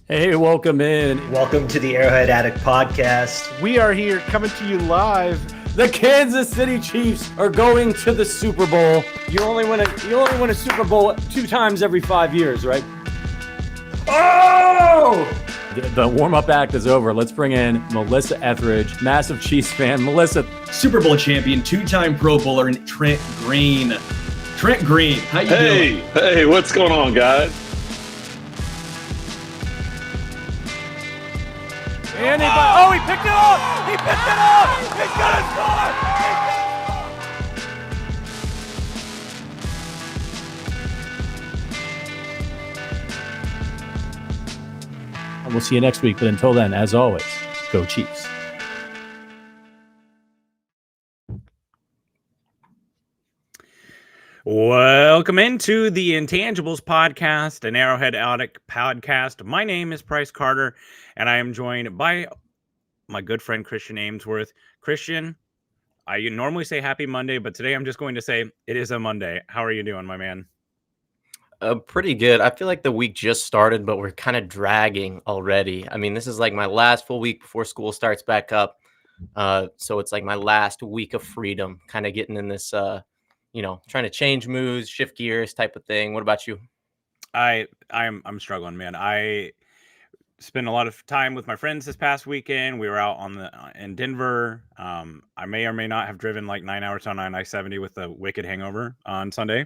Hey, welcome in. Welcome to the Arrowhead Addict podcast. We are here coming to you live. The Kansas City Chiefs are going to the Super Bowl. You only win a Super Bowl 2 times every 5 years, right? Oh! The warm-up act is over. Let's bring in Melissa Etheridge, massive Chiefs fan. Melissa, Super Bowl champion, 2-time Pro Bowler, and Trent Green. Trent Green, how you doing? Hey, what's going on, guys? And he picked it up! He picked it up! He's gonna score! And we'll see you next week. But until then, as always, go Chiefs. Welcome into the Intangibles podcast, an Arrowhead Addict podcast. My name is Carter, and I am joined by my good friend Christian Ainsworth. Christian, I normally say happy Monday, but today I'm just going to say it is a Monday. How are you doing, my man? Pretty good. I feel like the week just started, but we're kind of dragging already. I mean, this is like my last full week before school starts back up. So it's like my last week of freedom, kind of getting in this, trying to change moods, shift gears type of thing. What about you? I'm struggling, man. I spent a lot of time with my friends this past weekend. We were out in Denver. I may or may not have driven like 9 hours on I-70 with a wicked hangover on Sunday,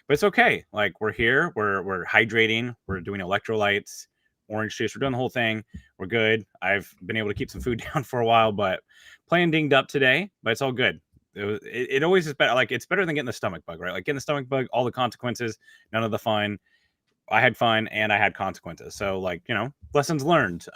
but it's okay. Like, we're here, we're hydrating, we're doing electrolytes, orange juice, we're doing the whole thing. We're good. I've been able to keep some food down for a while, but playing dinged up today, but it's all good. It always is better. Like, it's better than getting the stomach bug, right? Like, getting the stomach bug, all the consequences, none of the fun. I had fun and I had consequences. So, like, lessons learned.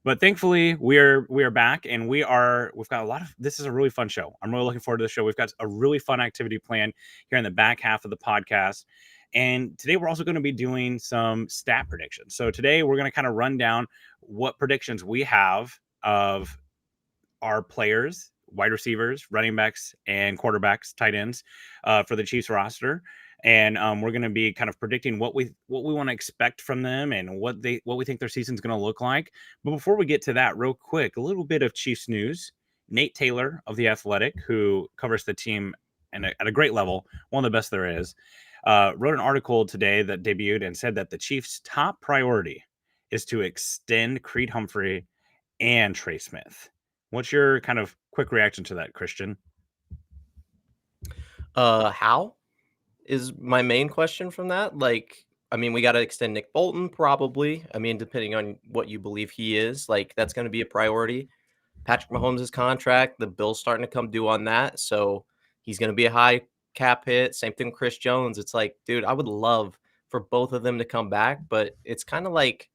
But thankfully we are back, and we've got this is a really fun show. I'm really looking forward to the show. We've got a really fun activity planned here in the back half of the podcast. And today we're also going to be doing some stat predictions. So today we're going to kind of run down what predictions we have of our players, wide receivers, running backs, and quarterbacks, tight ends, for the Chiefs roster. And we're going to be kind of predicting what we want to expect from them and what we think their season's going to look like. But before we get to that, real quick, a little bit of Chiefs news. Nate Taylor of The Athletic, who covers the team at a great level, one of the best there is, wrote an article today that debuted and said that the Chiefs' top priority is to extend Creed Humphrey and Trey Smith. What's your kind of quick reaction to that, Christian? How is my main question from that? Like, I mean, we got to extend Nick Bolton, probably. I mean, depending on what you believe he is, like, that's going to be a priority. Patrick Mahomes' contract, the bill's starting to come due on that. So he's going to be a high cap hit. Same thing with Chris Jones. It's like, dude, I would love for both of them to come back, but it's kind of like,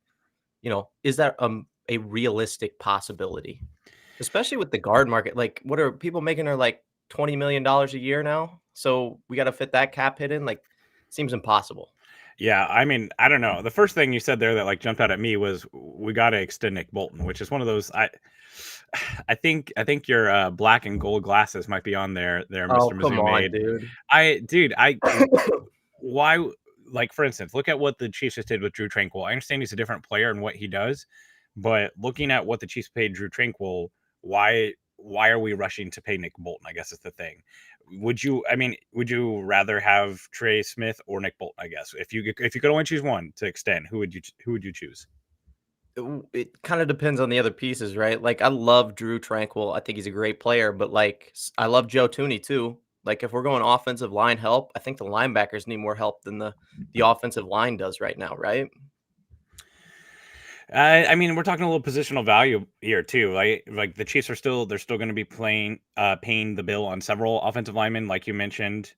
is that a realistic possibility? Especially with the guard market. Like, what are people making her like $20 million a year now? So we got to fit that cap hit in. Like, seems impossible. Yeah, I mean, I don't know. The first thing you said there that like jumped out at me was we got to extend Nick Bolton, which is one of those. I think your black and gold glasses might be on there, Oh, Mr. come Mizzou on, made. dude. Why? Like, for instance, look at what the Chiefs just did with Drew Tranquil. I understand he's a different player and what he does, but looking at what the Chiefs paid Drew Tranquil, why are we rushing to pay Nick Bolton? I guess is the thing. Would you rather have Trey Smith or Nick Bolton? I guess if you could only choose one to extend, who would you choose? It kind of depends on the other pieces, right? Like, I love Drew Tranquil. I think he's a great player, but like, I love Joe Tooney too. Like, if we're going offensive line help, I think the linebackers need more help than the offensive line does right now, right? I mean, we're talking a little positional value here too. Like the Chiefs they're still going to be paying the bill on several offensive linemen, like you mentioned.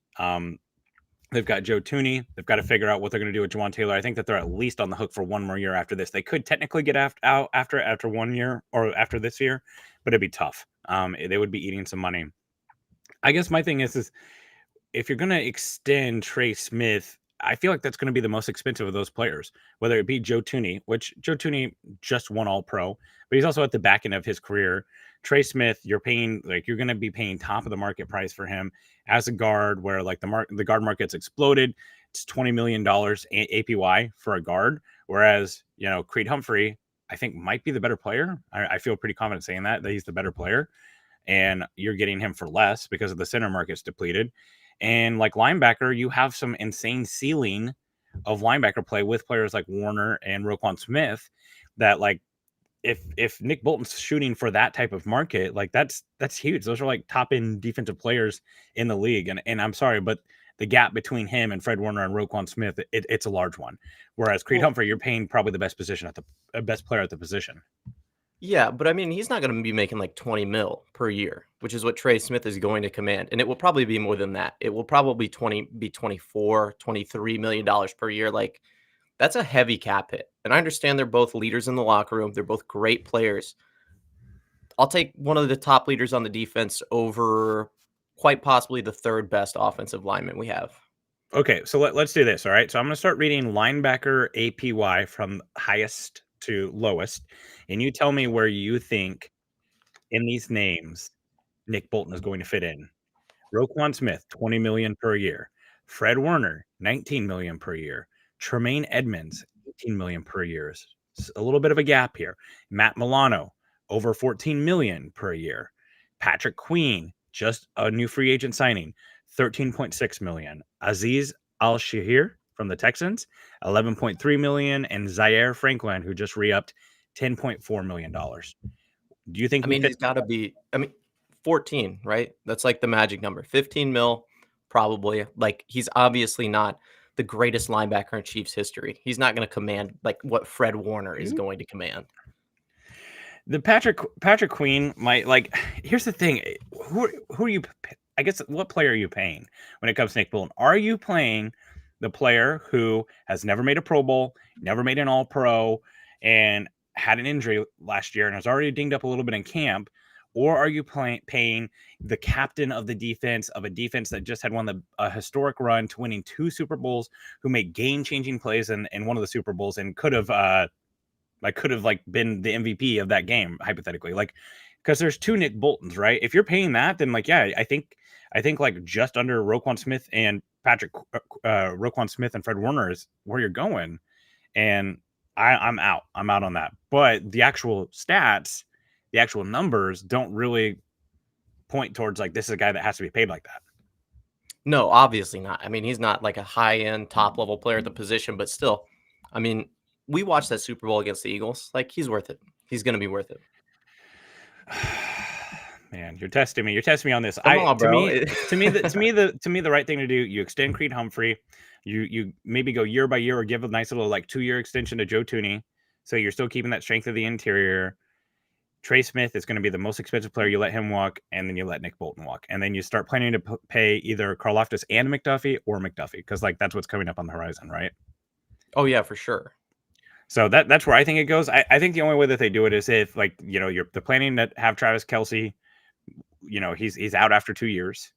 They've got Joe Tooney. They've got to figure out what they're going to do with Juwan Taylor. I think that they're at least on the hook for one more year after this. They could technically get out after 1 year or after this year, but it'd be tough. They would be eating some money. I guess my thing is if you're going to extend Trey Smith, I feel like that's going to be the most expensive of those players, whether it be Joe Tooney, which Joe Tooney just won All-Pro, but he's also at the back end of his career. Trey Smith, you're going to be paying top of the market price for him as a guard, where like the guard market's exploded. It's $20 million APY for a guard, whereas Creed Humphrey, I think, might be the better player. I feel pretty confident saying that he's the better player, and you're getting him for less because of the center market's depleted. And like linebacker, you have some insane ceiling of linebacker play with players like Warner and Roquan Smith that, like, if Nick Bolton's shooting for that type of market, like that's huge. Those are like top end defensive players in the league. And I'm sorry, but the gap between him and Fred Warner and Roquan Smith, it's a large one. Whereas Creed Humphrey, you're paying probably the best best player at the position. Yeah, but I mean, he's not going to be making like 20 mil per year, which is what Trey Smith is going to command. And it will probably be more than that. It will probably be 24, $23 million per year. Like, that's a heavy cap hit. And I understand they're both leaders in the locker room. They're both great players. I'll take one of the top leaders on the defense over quite possibly the third best offensive lineman we have. Okay, so let's do this. All right. So I'm going to start reading linebacker APY from highest to lowest. And you tell me where you think in these names Nick Bolton is going to fit in. Roquan Smith, $20 million per year. Fred Warner, $19 million per year. Tremaine Edmonds, $18 million per year. A little bit of a gap here. Matt Milano, over $14 million per year. Patrick Queen, just a new free agent signing, $13.6 million. Aziz Al-Shahir from the Texans, $11.3 million, and Zaire Franklin, who just re-upped, $10.4 million. Do you think? He's got to be. 14, right? That's like the magic number. 15 mil, probably. Like, he's obviously not the greatest linebacker in Chiefs history. He's not going to command like what Fred Warner is going to command. The Patrick Queen might, like, here's the thing. Who are you, I guess, what player are you paying when it comes to Nick Bolton? Are you playing the player who has never made a Pro Bowl, never made an All-Pro, and had an injury last year and has already dinged up a little bit in camp? Or are you paying the captain of the defense, of a defense that just had won a historic run to winning 2 Super Bowls, who made game-changing plays in one of the Super Bowls and could have been the MVP of that game, hypothetically? Like, because there's 2 Nick Boltons, right? If you're paying that, then like, yeah, I think like just under Roquan Smith and Roquan Smith and Fred Warner is where you're going. And I'm out on that. But the actual stats, the actual numbers don't really point towards like this is a guy that has to be paid like that. No, obviously not. I mean, he's not like a high-end top-level player at the position, but still, I mean, we watched that Super Bowl against the Eagles. Like, he's worth it. He's going to be worth it. Man, you're testing me. You're testing me on this. Come on, bro. To me, the right thing to do, you extend Creed Humphrey. You maybe go year by year or give a nice little like 2-year extension to Joe Thuney. So you're still keeping that strength of the interior. Trey Smith is going to be the most expensive player. You let him walk, and then you let Nick Bolton walk. And then you start planning to pay either Karlaftis and McDuffie or McDuffie, because like that's what's coming up on the horizon, right? Oh, yeah, for sure. So that's where I think it goes. I think the only way that they do it is if, like, you're planning to have Travis Kelce, he's out after 2 years.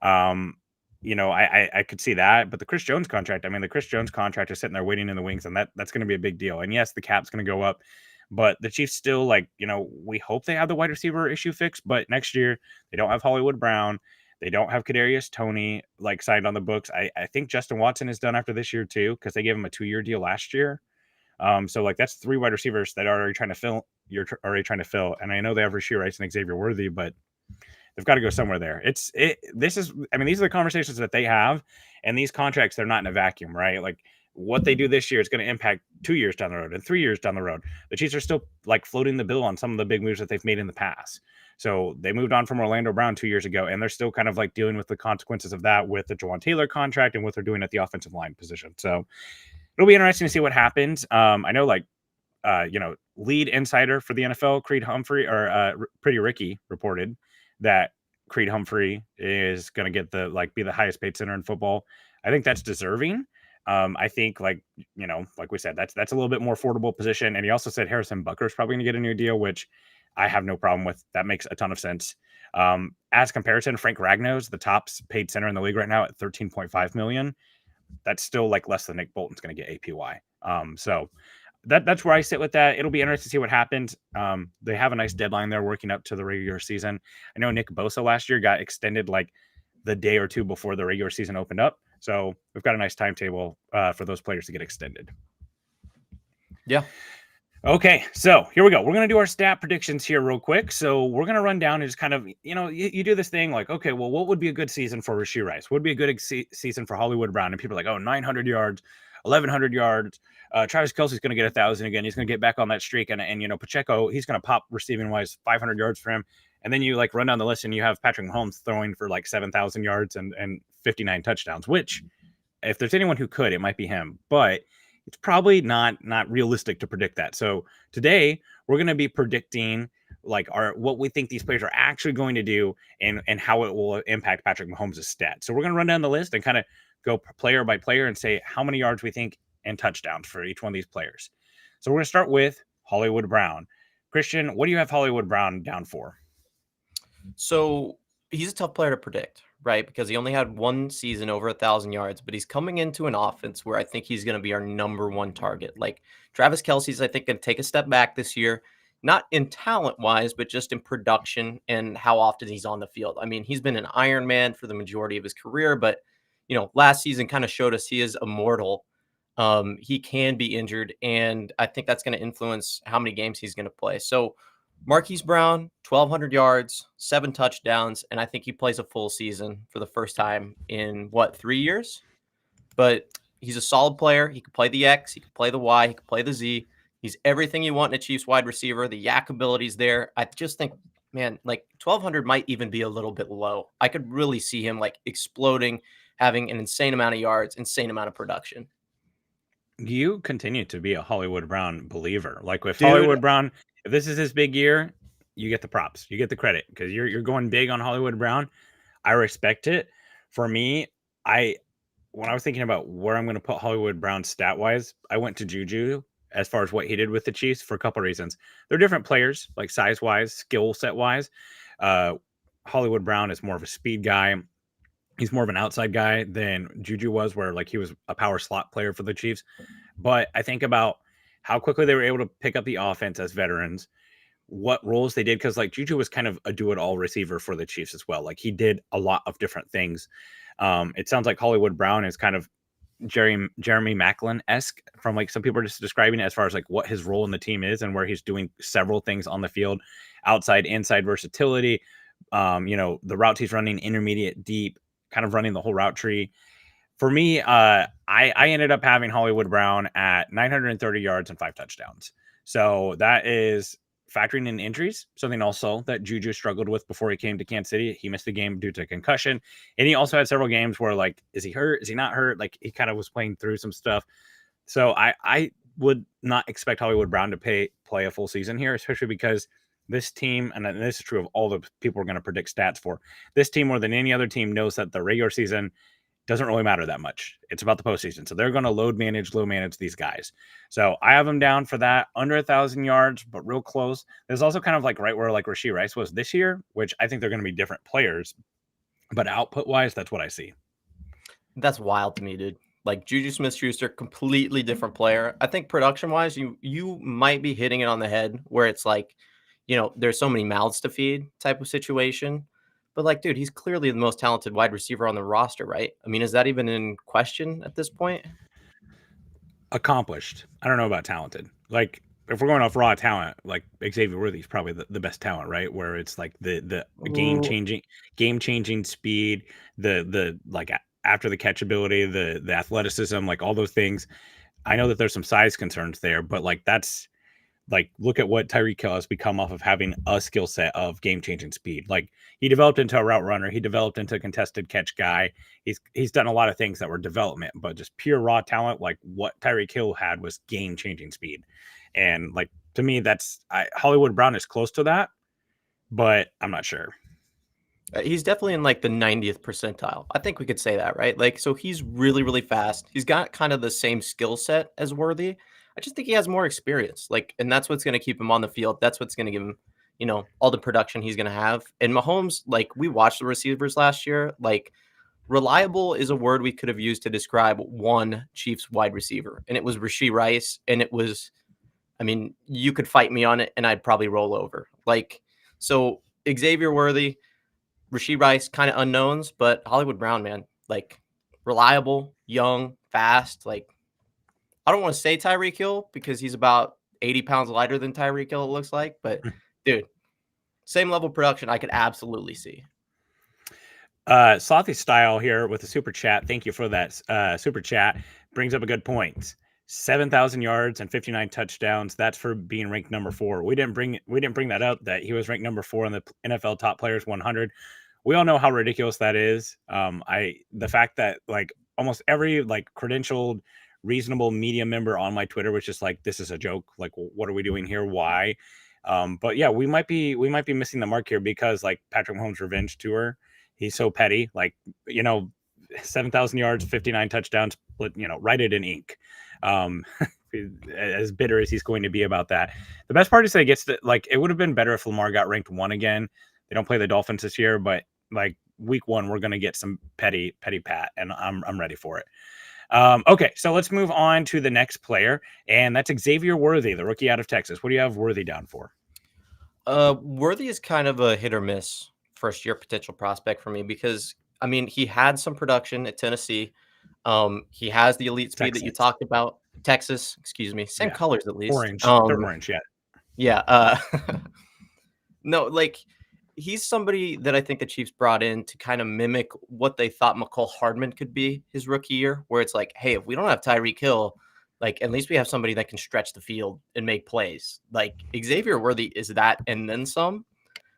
I could see that. But the Chris Jones contract is sitting there waiting in the wings, and that's going to be a big deal. And yes, the cap's going to go up. But the Chiefs still, we hope they have the wide receiver issue fixed. But next year, they don't have Hollywood Brown. They don't have Kadarius Toney, signed on the books. I think Justin Watson is done after this year, too, because they gave him a 2-year deal last year. So, that's 3 wide receivers that are already trying to fill. You're already trying to fill. And I know they have Rashee Rice and Xavier Worthy, but they've got to go somewhere there. These are the conversations that they have. And these contracts, they're not in a vacuum, right? Like, what they do this year is going to impact 2 years down the road and 3 years down the road. The Chiefs are still floating the bill on some of the big moves that they've made in the past. So they moved on from Orlando Brown 2 years ago, and they're still kind of dealing with the consequences of that with the Jawan Taylor contract and what they're doing at the offensive line position. So it'll be interesting to see what happens. I know lead insider for the NFL, Creed Humphrey or Pretty Ricky reported that Creed Humphrey is going to get be the highest paid center in football. I think that's deserving. I think like we said, that's a little bit more affordable position. And he also said Harrison Butker is probably going to get a new deal, which I have no problem with. That makes a ton of sense. As comparison, Frank Ragno's the top paid center in the league right now at $13.5 million. That's still less than Nick Bolton's going to get APY. So that's where I sit with that. It'll be interesting to see what happens. They have a nice deadline there working up to the regular season. I know Nick Bosa last year got extended like the day or two before the regular season opened up. So we've got a nice timetable for those players to get extended. Yeah. Okay, so here we go. We're going to do our stat predictions here real quick. So we're going to run down and just kind of, you do this thing like, okay, well, what would be a good season for Rashee Rice? What would be a good season for Hollywood Brown? And people are like, oh, 900 yards, 1,100 yards. Travis Kelce's going to get 1,000 again. He's going to get back on that streak. And Pacheco, he's going to pop receiving wise 500 yards for him. And then you like run down the list and you have Patrick Mahomes throwing for like 7,000 yards and 59 touchdowns, which if there's anyone who could, it might be him. But it's probably not realistic to predict that. So today we're going to be predicting like what we think these players are actually going to do and how it will impact Patrick Mahomes' stats. So we're going to run down the list and kind of go player by player and say how many yards we think and touchdowns for each one of these players. So we're going to start with Hollywood Brown. Christian, what do you have Hollywood Brown down for? So he's a tough player to predict, right? Because he only had one season over 1,000 yards, but he's coming into an offense where I think he's going to be our number one target. Like Travis Kelce's, I think, going to take a step back this year, not in talent wise, but just in production and how often he's on the field. I mean, he's been an Iron Man for the majority of his career, but last season kind of showed us he is immortal. He can be injured, and I think that's going to influence how many games he's going to play. So Marquise Brown, 1,200 yards, 7 touchdowns, and I think he plays a full season for the first time in, 3 years? But he's a solid player. He can play the X, he can play the Y, he can play the Z. He's everything you want in a Chiefs wide receiver. The yak ability's there. I just think, man, like 1,200 might even be a little bit low. I could really see him like exploding, having an insane amount of yards, insane amount of production. You continue to be a Hollywood Brown believer. Like with Hollywood Brown, if this is his big year, you get the props, you get the credit because you're going big on Hollywood Brown. I respect it. For me, when I was thinking about where I'm going to put Hollywood Brown stat wise, I went to Juju as far as what he did with the Chiefs for a couple of reasons. They're different players, like size wise, skill set wise. Hollywood Brown is more of a speed guy. He's more of an outside guy than Juju was, where like he was a power slot player for the Chiefs. But I think about how quickly they were able to pick up the offense as veterans, what roles they did, because like Juju was kind of a do-it-all receiver for the Chiefs as well. Like he did a lot of different things. It sounds like Hollywood Brown is kind of Jeremy Maclin-esque from like some people are just describing it as far as like what his role in the team is and where he's doing several things on the field, outside, inside versatility. The routes he's running, intermediate, deep, kind of running the whole route tree. For me, I ended up having Hollywood Brown at 930 yards and 5 touchdowns. So that is factoring in injuries, something also that Juju struggled with before he came to Kansas City. He missed a game due to concussion. And he also had several games where like, is he hurt? Is he not hurt? Like he kind of was playing through some stuff. So I would not expect Hollywood Brown to play a full season here, especially because this team, and this is true of all the people we're going to predict stats for, this team more than any other team knows that the regular season doesn't really matter that much. It's about the postseason. So they're going to low manage these guys. So I have them down for that, under 1,000 yards, but real close. There's also kind of like right where like Rashee Rice was this year, which I think they're going to be different players. But output-wise, that's what I see. That's wild to me, dude. Like Juju Smith-Schuster, completely different player. I think production-wise, you might be hitting it on the head where it's like, there's so many mouths to feed type of situation. But like, dude, he's clearly the most talented wide receiver on the roster, right? I mean, is that even in question at this point? Accomplished. I don't know about talented. Like, if we're going off raw talent, like Xavier Worthy is probably the best talent, right? Where it's like the game changing speed, the like after the catch ability, the athleticism, like all those things. I know that there's some size concerns there, but like that's like, look at what Tyreek Hill has become off of having a skill set of game-changing speed. Like he developed into a route runner. He developed into a contested catch guy. He's done a lot of things that were development, but just pure raw talent. Like what Tyreek Hill had was game-changing speed. And like, to me, Hollywood Brown is close to that, but I'm not sure. He's definitely in like the 90th percentile. I think we could say that, right? Like, so he's really, really fast. He's got kind of the same skill set as Worthy. I just think he has more experience, like, and that's what's going to keep him on the field. That's what's going to give him, all the production he's going to have. And Mahomes, like, we watched the receivers last year. Like, reliable is a word we could have used to describe one Chiefs wide receiver, and it was Rashee Rice, and it was I mean, you could fight me on it, and I'd probably roll over. Like, so Xavier Worthy, Rashee Rice, kind of unknowns, but Hollywood Brown, man, like reliable, young, fast. Like, I don't want to say Tyreek Hill because he's about 80 pounds lighter than Tyreek Hill, it looks like. But, dude, same level of production I could absolutely see. Slothy Style here with a super chat. Thank you for that super chat. Brings up a good point. 7,000 yards and 59 touchdowns. That's for being ranked number 4. We didn't bring that up that he was ranked number 4 on the NFL Top Players 100. We all know how ridiculous that is. The fact that like almost every like credentialed, reasonable media member on my Twitter was just like, this is a joke. Like, what are we doing here? Why? But yeah, we might be missing the mark here because like Patrick Mahomes' revenge tour. He's so petty, like, 7,000 yards, 59 touchdowns, write it in ink. As bitter as he's going to be about that. The best part is that he gets to, like, it would have been better if Lamar got ranked 1 again. They don't play the Dolphins this year, but like week 1, we're going to get some petty pat, and I'm ready for it. Okay, so let's move on to the next player, and that's Xavier Worthy, the rookie out of Texas. What do you have Worthy down for? Worthy is kind of a hit or miss first-year potential prospect for me because, I mean, he had some production at Tennessee. He has the elite speed that you talked about. Texas, excuse me. Same colors at least. Orange. They're orange, yeah. Yeah. No, like, he's somebody that I think the Chiefs brought in to kind of mimic what they thought McCole Hardman could be his rookie year, where it's like, hey, if we don't have Tyreek Hill, like, at least we have somebody that can stretch the field and make plays. Like, Xavier Worthy is that and then some.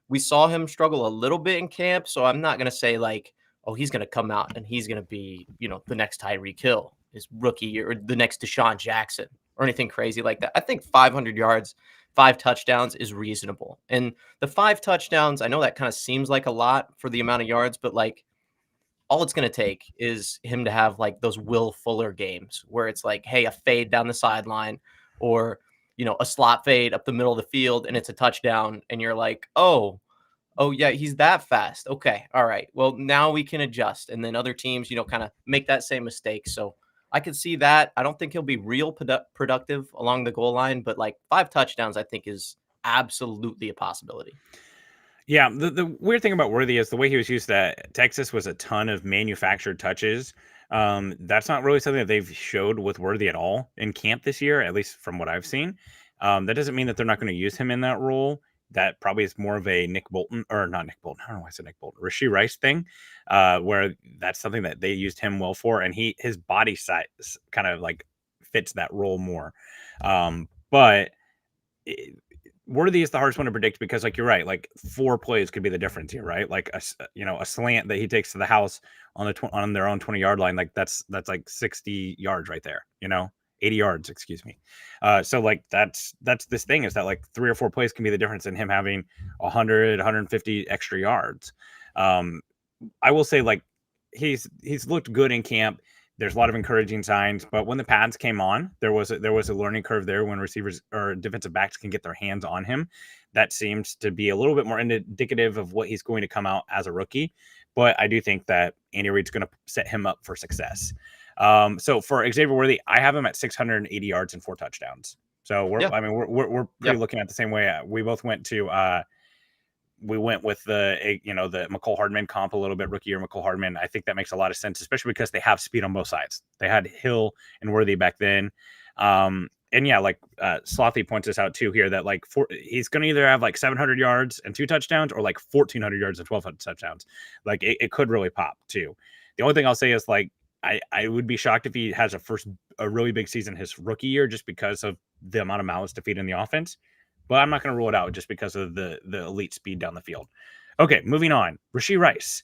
We saw him struggle a little bit in camp, so I'm not going to say, like, oh, he's going to come out and he's going to be, the next Tyreek Hill, his rookie year, or the next Deshaun Jackson, or anything crazy like that. I think 500 yards, 5 touchdowns is reasonable. And the 5 touchdowns, I know that kind of seems like a lot for the amount of yards, but, like, all it's going to take is him to have, like, those Will Fuller games where it's like, hey, a fade down the sideline or, a slot fade up the middle of the field and it's a touchdown. And you're like, oh, yeah, he's that fast. Okay. All right. Well, now we can adjust. And then other teams, kind of make that same mistake. So I could see that. I don't think he'll be real productive along the goal line, but like 5 touchdowns, I think is absolutely a possibility. Yeah, the weird thing about Worthy is the way he was used at Texas was a ton of manufactured touches. That's not really something that they've showed with Worthy at all in camp this year, at least from what I've seen. That doesn't mean that they're not going to use him in that role. That probably is more of a Nick Bolton, or not Nick Bolton. I don't know why I said Nick Bolton. Rashee Rice thing, where that's something that they used him well for, and his body size kind of like fits that role more. Worthy is the hardest one to predict because, like, you're right, like 4 plays could be the difference here, right? Like a slant that he takes to the house on their own 20-yard line, like that's like 60 yards right there, 80 yards, excuse me. So like that's this thing is that like 3 or 4 plays can be the difference in him having 100, 150 extra yards. I will say, like, he's looked good in camp. There's a lot of encouraging signs, but when the pads came on, there was a learning curve there when receivers or defensive backs can get their hands on him. That seems to be a little bit more indicative of what he's going to come out as a rookie. But I do think that Andy Reid's going to set him up for success. So for Xavier Worthy, I have him at 680 yards and 4 touchdowns. So we're pretty looking at the same way. We both went to we went with the McCole Hardman comp a little bit, rookie year McCole Hardman. I think that makes a lot of sense, especially because they have speed on both sides. They had Hill and Worthy back then. And yeah, like Slothy points us out too here that like he's going to either have like 700 yards and 2 touchdowns or like 1,400 yards and 1,200 touchdowns. Like it could really pop too. The only thing I'll say is like, I would be shocked if he has a really big season his rookie year just because of the amount of mouths to feed in the offense. But I'm not going to rule it out just because of the elite speed down the field. Okay, moving on. Rashee Rice.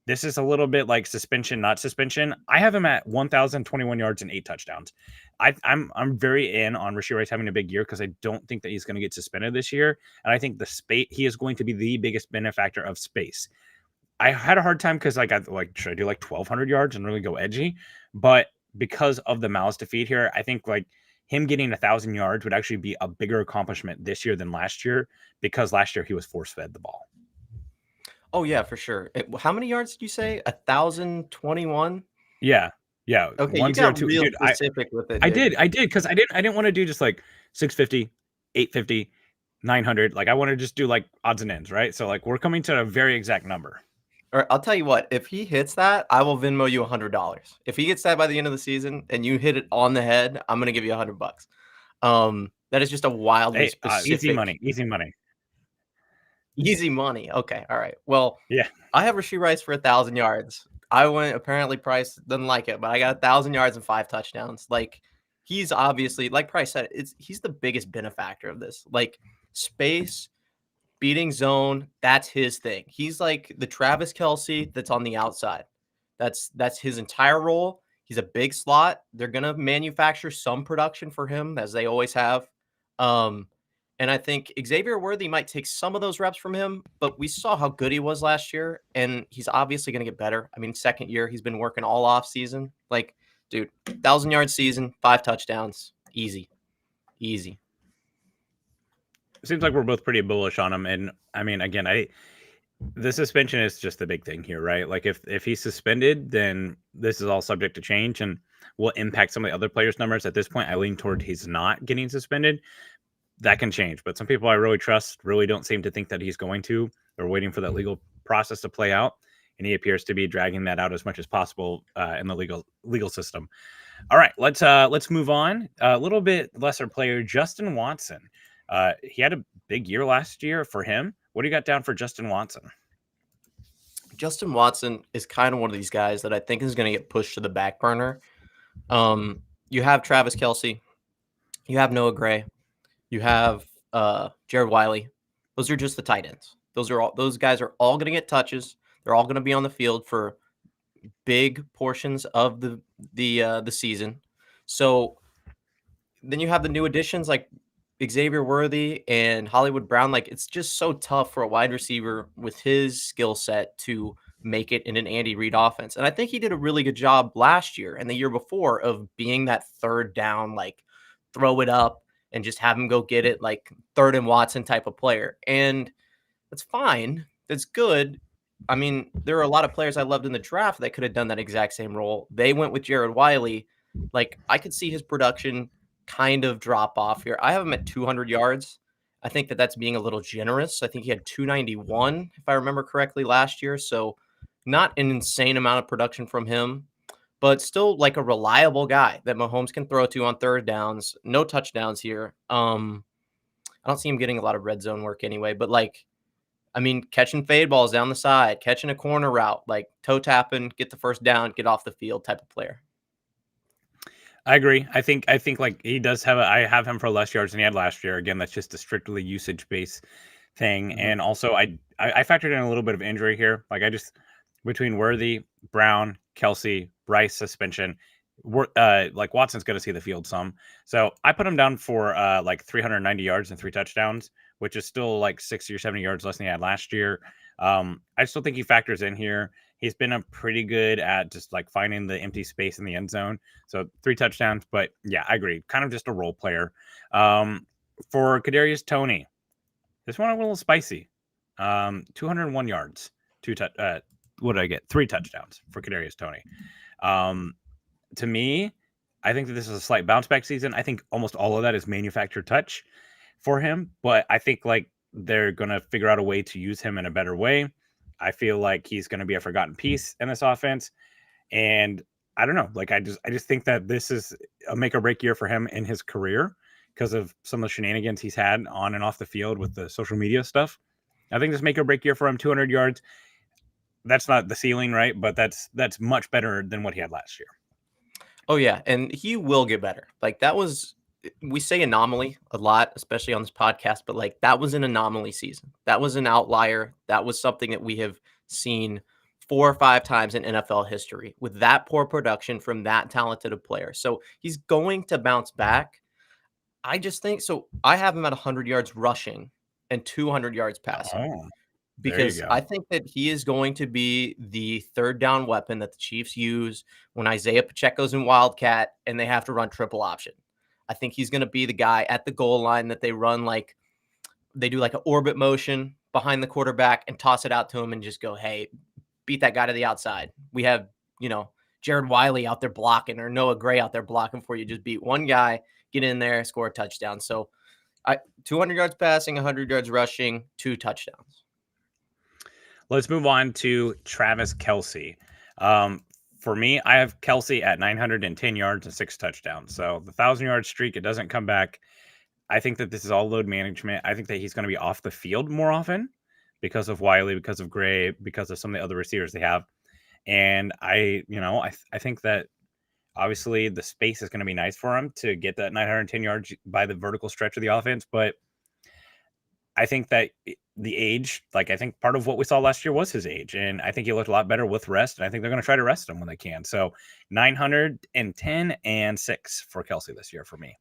This is a little bit like suspension, not suspension. I have him at 1,021 yards and 8 touchdowns. I'm very in on Rashee Rice having a big year because I don't think that he's going to get suspended this year. And I think he is going to be the biggest benefactor of space. I had a hard time because like should I do like 1,200 yards and really go edgy? But because of the mouths to feed here, I think like him getting 1,000 yards would actually be a bigger accomplishment this year than last year because last year he was force-fed the ball. Oh, yeah, for sure. How many yards did you say? 1,021? Yeah. Okay, 102. you got real Dude, specific with it. I did because I didn't want to do just like 650, 850, 900. Like I want to just do like odds and ends, right? So like we're coming to a very exact number. All right, I'll tell you what, if he hits that, I will Venmo you $100. If he gets that by the end of the season and you hit it on the head, I'm going to give you $100. That is just a wildly specific. Easy money. Easy money. Okay. All right. Well, Yeah. I have Rashee Rice for 1,000 yards. I went, apparently Price doesn't like it, but I got 1,000 yards and 5 touchdowns. Like, he's obviously, like Price said, he's the biggest benefactor of this. Like, space, beating zone, that's his thing. He's like the Travis Kelce that's on the outside. That's his entire role. He's a big slot. They're going to manufacture some production for him, as they always have. And I think Xavier Worthy might take some of those reps from him, but we saw how good he was last year, and he's obviously going to get better. I mean, second year, he's been working all off season. Like, dude, 1,000-yard season, 5 touchdowns, easy. It seems like we're both pretty bullish on him. And I mean, again, the suspension is just the big thing here, right? Like if he's suspended, then this is all subject to change and will impact some of the other players' numbers. At this point, I lean toward he's not getting suspended. That can change, but some people I really trust really don't seem to think that he's going to. They're waiting for that legal process to play out, and he appears to be dragging that out as much as possible in the legal system. All right, let's move on. A little bit lesser player, Justin Watson. He had a big year last year for him. What do you got down for Justin Watson? Justin Watson is kind of one of these guys that I think is going to get pushed to the back burner. You have Travis Kelce, you have Noah Gray, you have Jared Wiley. Those are just the tight ends. Those guys are all going to get touches. They're all going to be on the field for big portions of the season. So then you have the new additions like Xavier Worthy and Hollywood Brown. Like, it's just so tough for a wide receiver with his skill set to make it in an Andy Reid offense. And I think he did a really good job last year and the year before of being that third down, like throw it up and just have him go get it, like third and Watson type of player. And that's fine. That's good. I mean, there are a lot of players I loved in the draft that could have done that exact same role. They went with Jared Wiley. Like, I could see his production kind of drop off here. I have him at 200 yards. I think that's being a little generous. I think he had 291, if I remember correctly, last year. So not an insane amount of production from him, but still like a reliable guy that Mahomes can throw to on third downs. No touchdowns here. I don't see him getting a lot of red zone work anyway, but like, I mean, catching fade balls down the side, catching a corner route, like toe tapping, get the first down, get off the field type of player. I agree. I think like he does have I have him for less yards than he had last year. Again, that's just a strictly usage based thing. Mm-hmm. And also I factored in a little bit of injury here. Like between Worthy, Brown, Kelce, Rice suspension, like Watson's going to see the field some. So I put him down for like 390 yards and 3 touchdowns, which is still like 60 or 70 yards less than he had last year. I still think he factors in here. He's been pretty good at just like finding the empty space in the end zone. So 3 touchdowns, but yeah, I agree. Kind of just a role player. For Kadarius Toney, this one a little spicy. 201 yards, what did I get? 3 touchdowns for Kadarius Toney. To me, I think that this is a slight bounce back season. I think almost all of that is manufactured touch for him, but I think like they're going to figure out a way to use him in a better way. I feel like he's going to be a forgotten piece in this offense. And I don't know, like, I just think that this is a make or break year for him in his career because of some of the shenanigans he's had on and off the field with the social media stuff. I think this make or break year for him, 200 yards. That's not the ceiling, right? But that's much better than what he had last year. Oh yeah. And he will get better. Like we say anomaly a lot, especially on this podcast, but like that was an anomaly season. That was an outlier. That was something that we have seen 4 or 5 times in NFL history with that poor production from that talented a player. So he's going to bounce back. I just think so. I have him at 100 yards rushing and 200 yards passing. Because I think that he is going to be the third down weapon that the Chiefs use when Isaiah Pacheco's in Wildcat and they have to run triple option. I think he's going to be the guy at the goal line that they run like they do like an orbit motion behind the quarterback and toss it out to him and just go, hey, beat that guy to the outside. We have, Jared Wiley out there blocking or Noah Gray out there blocking for you. Just beat one guy, get in there, score a touchdown. So 200 yards passing, 100 yards rushing, 2 touchdowns. Let's move on to Travis Kelce. For me, I have Kelce at 910 yards and 6 touchdowns. So the 1,000-yard streak, it doesn't come back. I think that this is all load management. I think that he's going to be off the field more often because of Wiley, because of Gray, because of some of the other receivers they have. And I think that obviously the space is going to be nice for him to get that 910 yards by the vertical stretch of the offense. But I think that the age, I think part of what we saw last year was his age. And I think he looked a lot better with rest. And I think they're going to try to rest him when they can. So 910 and 6 for Kelce this year for me.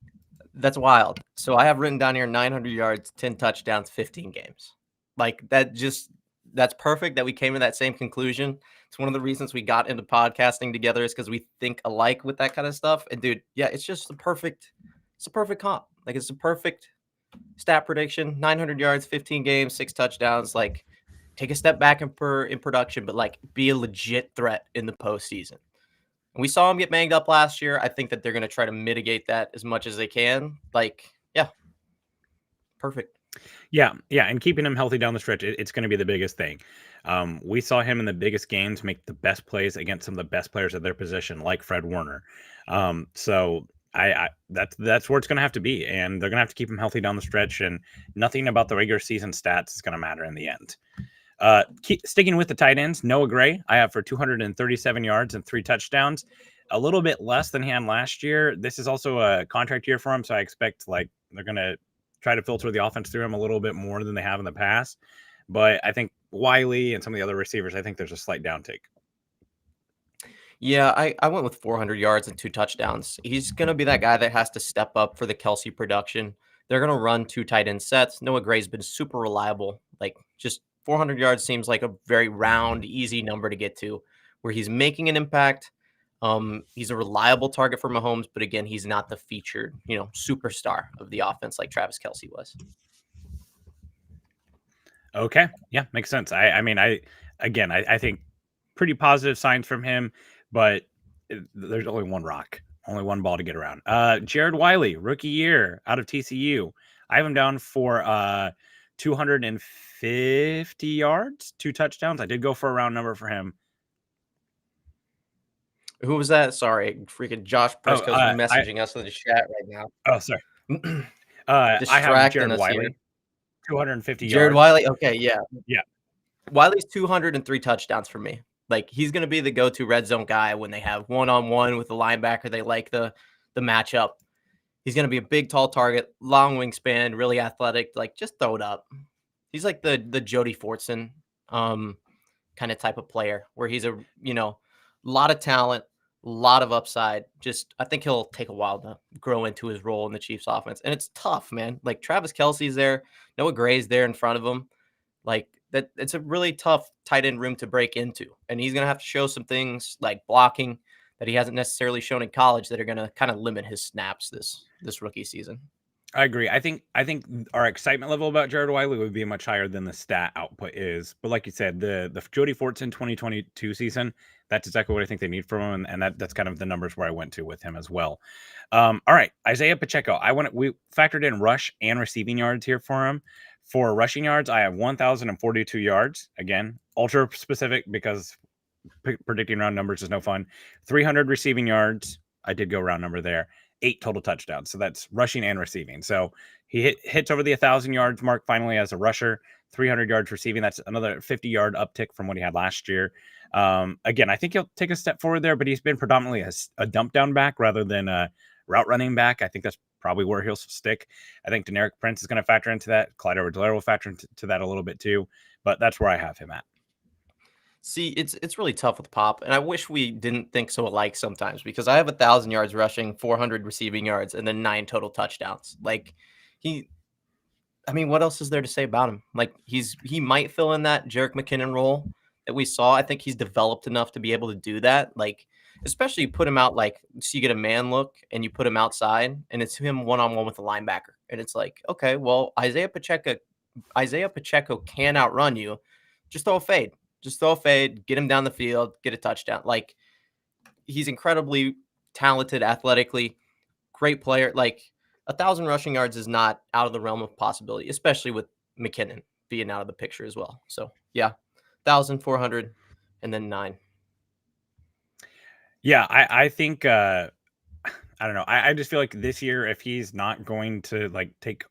That's wild. So I have written down here 900 yards, 10 touchdowns, 15 games. That's perfect that we came to that same conclusion. It's one of the reasons we got into podcasting together is because we think alike with that kind of stuff. And dude, yeah, it's just a perfect comp. It's a perfect stat prediction, 900 yards, 15 games, 6 touchdowns. Take a step back in production, but be a legit threat in the postseason. And we saw him get banged up last year. I think that they're going to try to mitigate that as much as they can. Perfect. Yeah, and keeping him healthy down the stretch, it's going to be the biggest thing. We saw him in the biggest games make the best plays against some of the best players at their position, like Fred Warner. So that's where it's going to have to be, and they're going to have to keep him healthy down the stretch, and nothing about the regular season stats is going to matter in the end. Sticking with the tight ends, Noah Gray, I have for 237 yards and 3 touchdowns, a little bit less than he had last year. This is also a contract year for him, so I expect they're going to try to filter the offense through him a little bit more than they have in the past. But I think Wiley and some of the other receivers, I think there's a slight downtick. Yeah, I went with 400 yards and 2 touchdowns. He's going to be that guy that has to step up for the Kelce production. They're going to run 2 tight end sets. Noah Gray's been super reliable. Just 400 yards seems like a very round, easy number to get to, where he's making an impact. He's a reliable target for Mahomes, but again, he's not the featured, superstar of the offense like Travis Kelce was. Okay. Yeah, makes sense. I think pretty positive signs from him, but there's only one rock, only one ball to get around. Jared Wiley, rookie year out of TCU. I have him down for 250 yards, 2 touchdowns. I did go for a round number for him. Who was that? Sorry, freaking Josh Brisco's messaging us in the chat right now. Oh, sorry. I have Jared Wiley, 250 yards. Jared Wiley, okay, yeah. Yeah. Wiley's 203 touchdowns for me. He's going to be the go-to red zone guy when they have one-on-one with the linebacker. They like the matchup. He's going to be a big, tall target, long wingspan, really athletic. Just throw it up. He's like the Jody Fortson kind of type of player where he's a lot of talent, a lot of upside. I think he'll take a while to grow into his role in the Chiefs offense. And it's tough, man. Travis Kelce's there. Noah Gray's there in front of him. That it's a really tough tight end room to break into. And he's going to have to show some things like blocking that he hasn't necessarily shown in college that are going to kind of limit his snaps this rookie season. I agree. I think our excitement level about Jared Wiley would be much higher than the stat output is. But like you said, the Jody Fortson 2022 season, that's exactly what I think they need from him, and that's kind of the numbers where I went to with him as well. All right, Isaiah Pacheco. We factored in rush and receiving yards here for him. For rushing yards, I have 1,042 yards. Again, ultra specific because predicting round numbers is no fun. 300 receiving yards. I did go round number there. 8 total touchdowns. So that's rushing and receiving. So he hits over the 1,000 yards mark finally as a rusher. 300 yards receiving. That's another 50-yard uptick from what he had last year. Again, I think he'll take a step forward there, but he's been predominantly a dump down back rather than a route running back. I think that's probably where he'll stick. I think Deneric Prince is going to factor into that. Clyde Edwards-Helaire will factor into that a little bit too, but that's where I have him at. See, it's really tough with Pop, and I wish we didn't think so alike sometimes because I have 1,000 yards rushing, 400 receiving yards, and then 9 total touchdowns. What else is there to say about him? He might fill in that Jerick McKinnon role that we saw. I think he's developed enough to be able to do that. Especially you put him out, so you get a man look and you put him outside and it's him one-on-one with the linebacker. And it's okay, well, Isaiah Pacheco can outrun you. Just throw a fade. Get him down the field, get a touchdown. He's incredibly talented athletically, great player. 1,000 rushing yards is not out of the realm of possibility, especially with McKinnon being out of the picture as well. So yeah, 1,400 and then 9. Yeah, I think I don't know. I just feel like this year, if he's not going to like take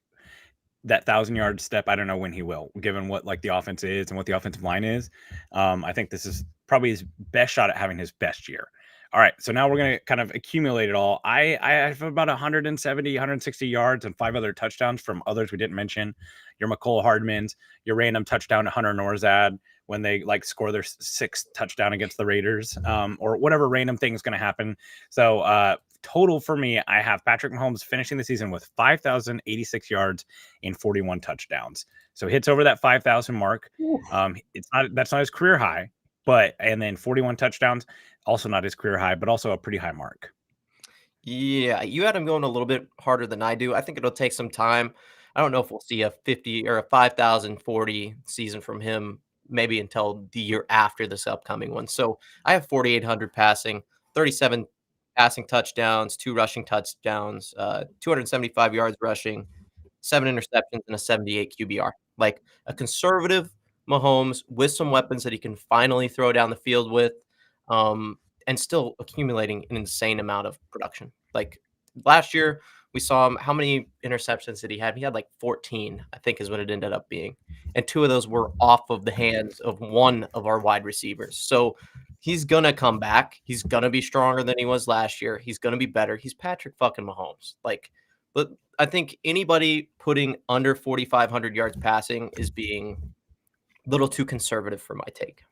that 1,000-yard step, I don't know when he will, given what like the offense is and what the offensive line is. I think this is probably his best shot at having his best year. All right, so now we're going to kind of accumulate it all. I have about 170, 160 yards and 5 other touchdowns from others we didn't mention. Your McCole Hardmans, your random touchdown to Hunter Norzad when they like score their 6th touchdown against the Raiders, or whatever random thing is going to happen. So total for me, I have Patrick Mahomes finishing the season with 5,086 yards and 41 touchdowns. So hits over that 5,000 mark. That's not his career high, and then 41 touchdowns, also not his career high, but also a pretty high mark. Yeah, you had him going a little bit harder than I do. I think it'll take some time. I don't know if we'll see a 50 or a 5,040 season from him maybe until the year after this upcoming one. So I have 4,800 passing, 37 passing touchdowns, 2 rushing touchdowns, 275 yards rushing, 7 interceptions, and a 78 QBR. Like a conservative Mahomes with some weapons that he can finally throw down the field with, and still accumulating an insane amount of production. Like last year, we saw him. How many interceptions did he have? He had like 14, I think is what it ended up being. And 2 of those were off of the hands of one of our wide receivers. So he's going to come back. He's going to be stronger than he was last year. He's going to be better. He's Patrick fucking Mahomes. But I think anybody putting under 4,500 yards passing is being a little too conservative for my take.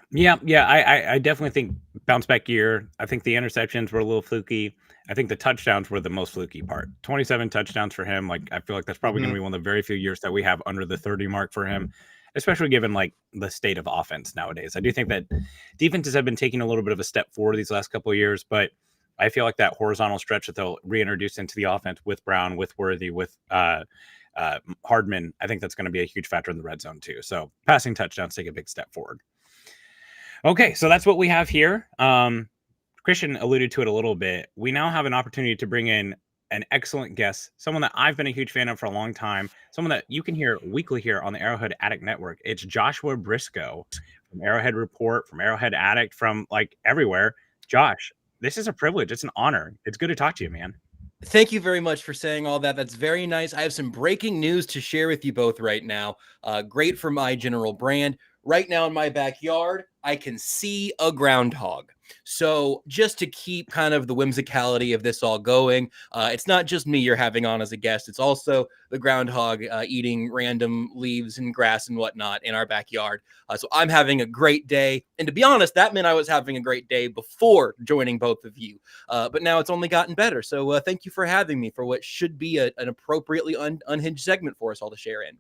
Yeah, I definitely think bounce back year. I think the interceptions were a little fluky. I think the touchdowns were the most fluky part. 27 touchdowns for him. Like, I feel like that's probably going to be one of the very few years that we have under the 30 mark for him, especially given like the state of offense nowadays. I do think that defenses have been taking a little bit of a step forward these last couple of years, but I feel like that horizontal stretch that they'll reintroduce into the offense with Brown, with Worthy, with Hardman, I think that's going to be a huge factor in the red zone too. So passing touchdowns take a big step forward. Okay, so that's what we have here. Christian alluded to it a little bit. We now have an opportunity to bring in an excellent guest, someone that I've been a huge fan of for a long time, someone that you can hear weekly here on the Arrowhead Addict Network. It's Joshua Brisco from Arrowhead Report, from Arrowhead Addict, from like everywhere. Josh, this is a privilege. It's an honor. It's good to talk to you, man. Thank you very much for saying all that. That's very nice. I have some breaking news to share with you both right now. Great for my general brand. Right now in my backyard, I can see a groundhog. So just to keep kind of the whimsicality of this all going, it's not just me you're having on as a guest. It's also the groundhog eating random leaves and grass and whatnot in our backyard. So I'm having a great day. And to be honest, that meant I was having a great day before joining both of you. But now it's only gotten better. So thank you for having me for what should be an appropriately unhinged segment for us all to share in.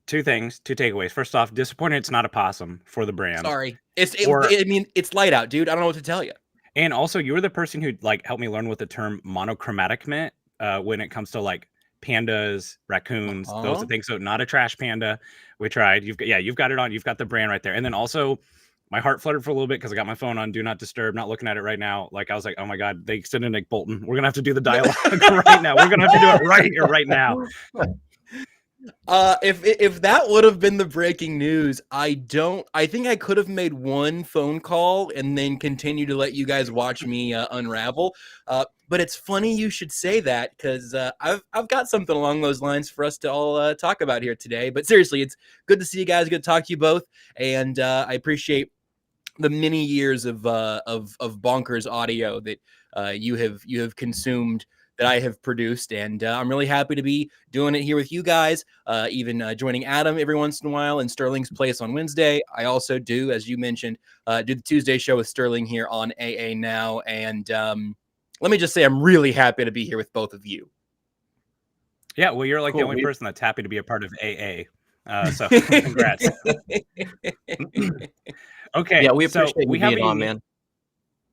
2 things, 2 takeaways. First off, disappointed it's not a possum for the brand. Sorry. It's light out, dude. I don't know what to tell you. And also, you were the person who like helped me learn what the term monochromatic meant when it comes to like pandas, raccoons, those are things. So not a trash panda. We tried. You've got it on. You've got the brand right there. And then also, my heart fluttered for a little bit because I got my phone on Do Not Disturb, not looking at it right now. Like I was like, oh my God, they extended Nick Bolton. We're gonna have to do the dialogue right now. We're gonna have to do it right here, right now. If that would have been the breaking news, I think I could have made one phone call and then continue to let you guys watch me unravel. But it's funny you should say that because I've got something along those lines for us to all talk about here today. But seriously, it's good to see you guys. Good to talk to you both, and I appreciate the many years of bonkers audio that you have consumed, that I have produced, and I'm really happy to be doing it here with you guys, even joining Adam every once in a while in Sterling's place on Wednesday. I also do, as you mentioned, do the Tuesday show with Sterling here on AA Now, and let me just say I'm really happy to be here with both of you. Yeah, well, you're like the only person that's happy to be a part of AA. So congrats. Okay. Yeah, we appreciate you being on, man.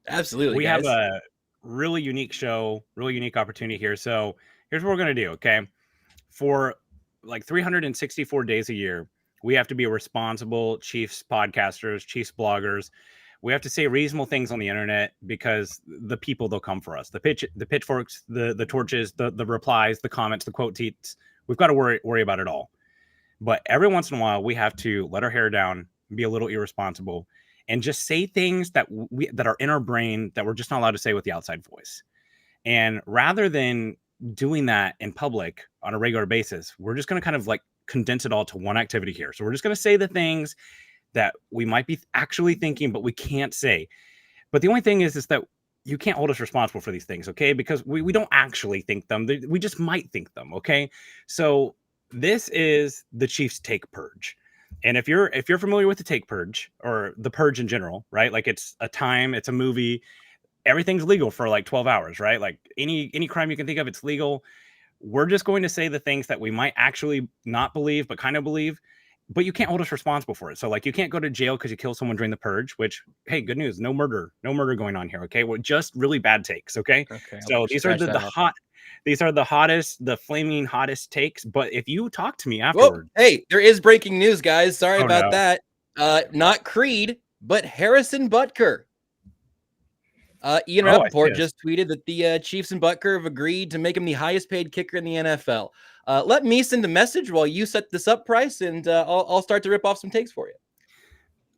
Absolutely. We guys. have a really unique show, really unique opportunity here. So here's what we're going to do. Okay. For like 364 days a year, we have to be responsible Chiefs podcasters, Chiefs bloggers. We have to say reasonable things on the internet because the people, they'll come for us. The pitchforks, the torches, the replies, the comments, the quote tweets. We've got to worry about it all. But every once in a while, we have to let our hair down, be a little irresponsible, and just say things that are in our brain that we're just not allowed to say with the outside voice. And rather than doing that in public on a regular basis, we're just going to kind of like condense it all to one activity here. So we're just going to say the things that we might be actually thinking, but we can't say. But the only thing is that you can't hold us responsible for these things, okay? Because we don't actually think them. We just might think them, okay? So this is the Chiefs Take Purge. And if you're familiar with the Take Purge or the Purge in general, right? Like it's a movie, everything's legal for like 12 hours, right? Like any crime you can think of, it's legal. We're just going to say the things that we might actually not believe, but kind of believe, but you can't hold us responsible for it. So like you can't go to jail because you killed someone during the purge, which, hey, good news, no murder going on here. Okay. We're just really bad takes. Okay. So these are the hottest, the flaming hottest takes. But if you talk to me afterward. Whoa, hey, there is breaking news, guys. Sorry about that. Not Creed, but Harrison Butker. Ian Rappaport just tweeted that the Chiefs and Butker have agreed to make him the highest paid kicker in the NFL. Let me send a message while you set this up, Price, and I'll start to rip off some takes for you.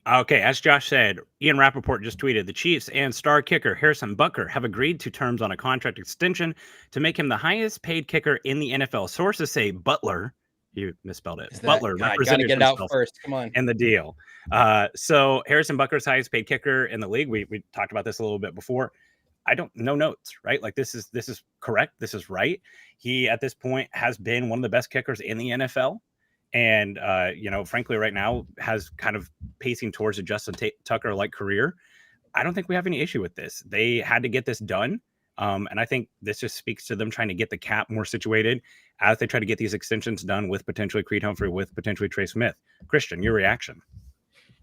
Okay, as Josh said, Ian Rappaport just tweeted, the Chiefs and star kicker Harrison Butker have agreed to terms on a contract extension to make him the highest paid kicker in the NFL. Sources say Butler, you misspelled it, Butler represented get it out first. Come on. In the deal. So Harrison Butker's highest paid kicker in the league. We talked about this a little bit before. No notes, right? Like this is correct. This is right. He at this point has been one of the best kickers in the NFL. And, frankly, right now has kind of pacing towards a Justin Tucker-like career. I don't think we have any issue with this. They had to get this done. And I think this just speaks to them trying to get the cap more situated as they try to get these extensions done with potentially Creed Humphrey, with potentially Trey Smith. Christian, your reaction?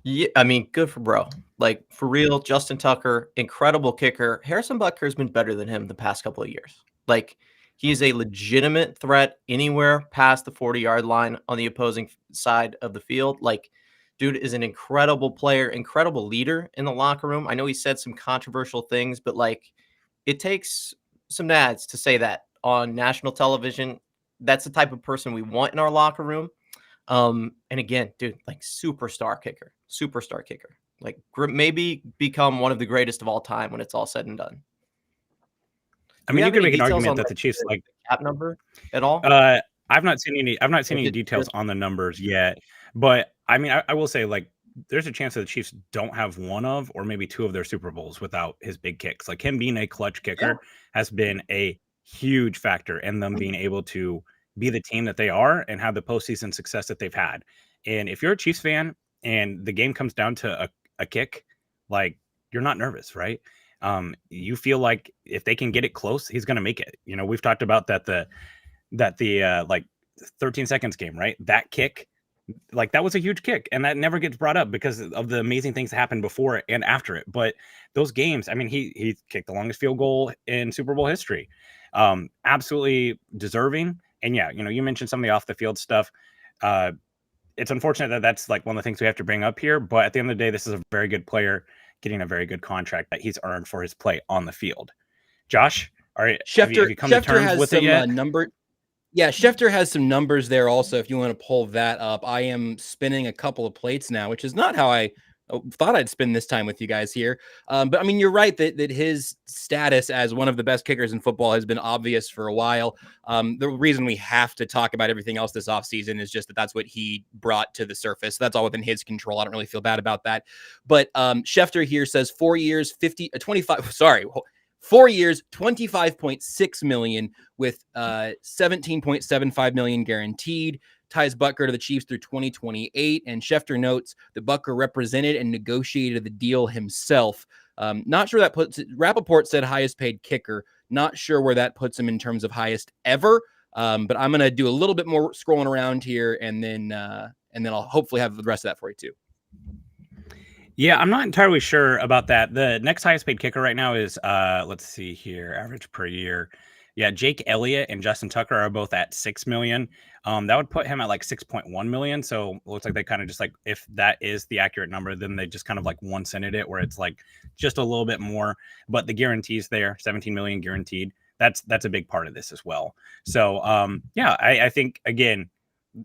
Yeah, I mean, good for bro. Like, for real, Justin Tucker, incredible kicker. Harrison Butker has been better than him the past couple of years. Like, he is a legitimate threat anywhere past the 40-yard line on the opposing side of the field. Like, dude is an incredible player, incredible leader in the locker room. I know he said some controversial things, but, like, it takes some nads to say that on national television. That's the type of person we want in our locker room. And again, dude, like, superstar kicker. Like, maybe become one of the greatest of all time when it's all said and done. I mean, you could make an argument that the Chiefs like cap number at all. I've not seen any details on the numbers yet, but I mean, I will say, like, there's a chance that the Chiefs don't have one of or maybe two of their Super Bowls without his big kicks. Like, him being a clutch kicker has been a huge factor in them being able to be the team that they are and have the postseason success that they've had. And if you're a Chiefs fan and the game comes down to a kick, like, you're not nervous, right? You feel like if they can get it close, he's going to make it. You know, we've talked about the like 13 seconds game, right? That kick, like, that was a huge kick, and that never gets brought up because of the amazing things that happened before it and after it. But those games, I mean, he kicked the longest field goal in Super Bowl history. Absolutely deserving. And yeah, you mentioned some of the off the field stuff. It's unfortunate that that's like one of the things we have to bring up here, but at the end of the day, this is a very good player getting a very good contract that he's earned for his play on the field. Josh, all right, have you come to terms with it yet? Schefter has some numbers there also, if you want to pull that up. I am spinning a couple of plates now, which is not how I thought I'd spend this time with you guys here. But I mean, you're right that his status as one of the best kickers in football has been obvious for a while. The reason we have to talk about everything else this offseason is just that's what he brought to the surface. That's all within his control. I don't really feel bad about that. But Schefter here says 4 years, 4 years, $25.6 million with $17.75 million guaranteed. Ties Butker to the Chiefs through 2028. And Schefter notes that Butker represented and negotiated the deal himself. Not sure that puts it. Rappaport said highest paid kicker. Not sure where that puts him in terms of highest ever. But I'm going to do a little bit more scrolling around here, and then I'll hopefully have the rest of that for you too. Yeah, I'm not entirely sure about that. The next highest paid kicker right now is, let's see here, average per year. Yeah, Jake Elliott and Justin Tucker are both at 6 million. That would put him at like 6.1 million. So it looks like they kind of just like, if that is the accurate number, then they just kind of like one-cented it where it's like just a little bit more. But the guarantees there, 17 million guaranteed. That's a big part of this as well. So yeah, I think again,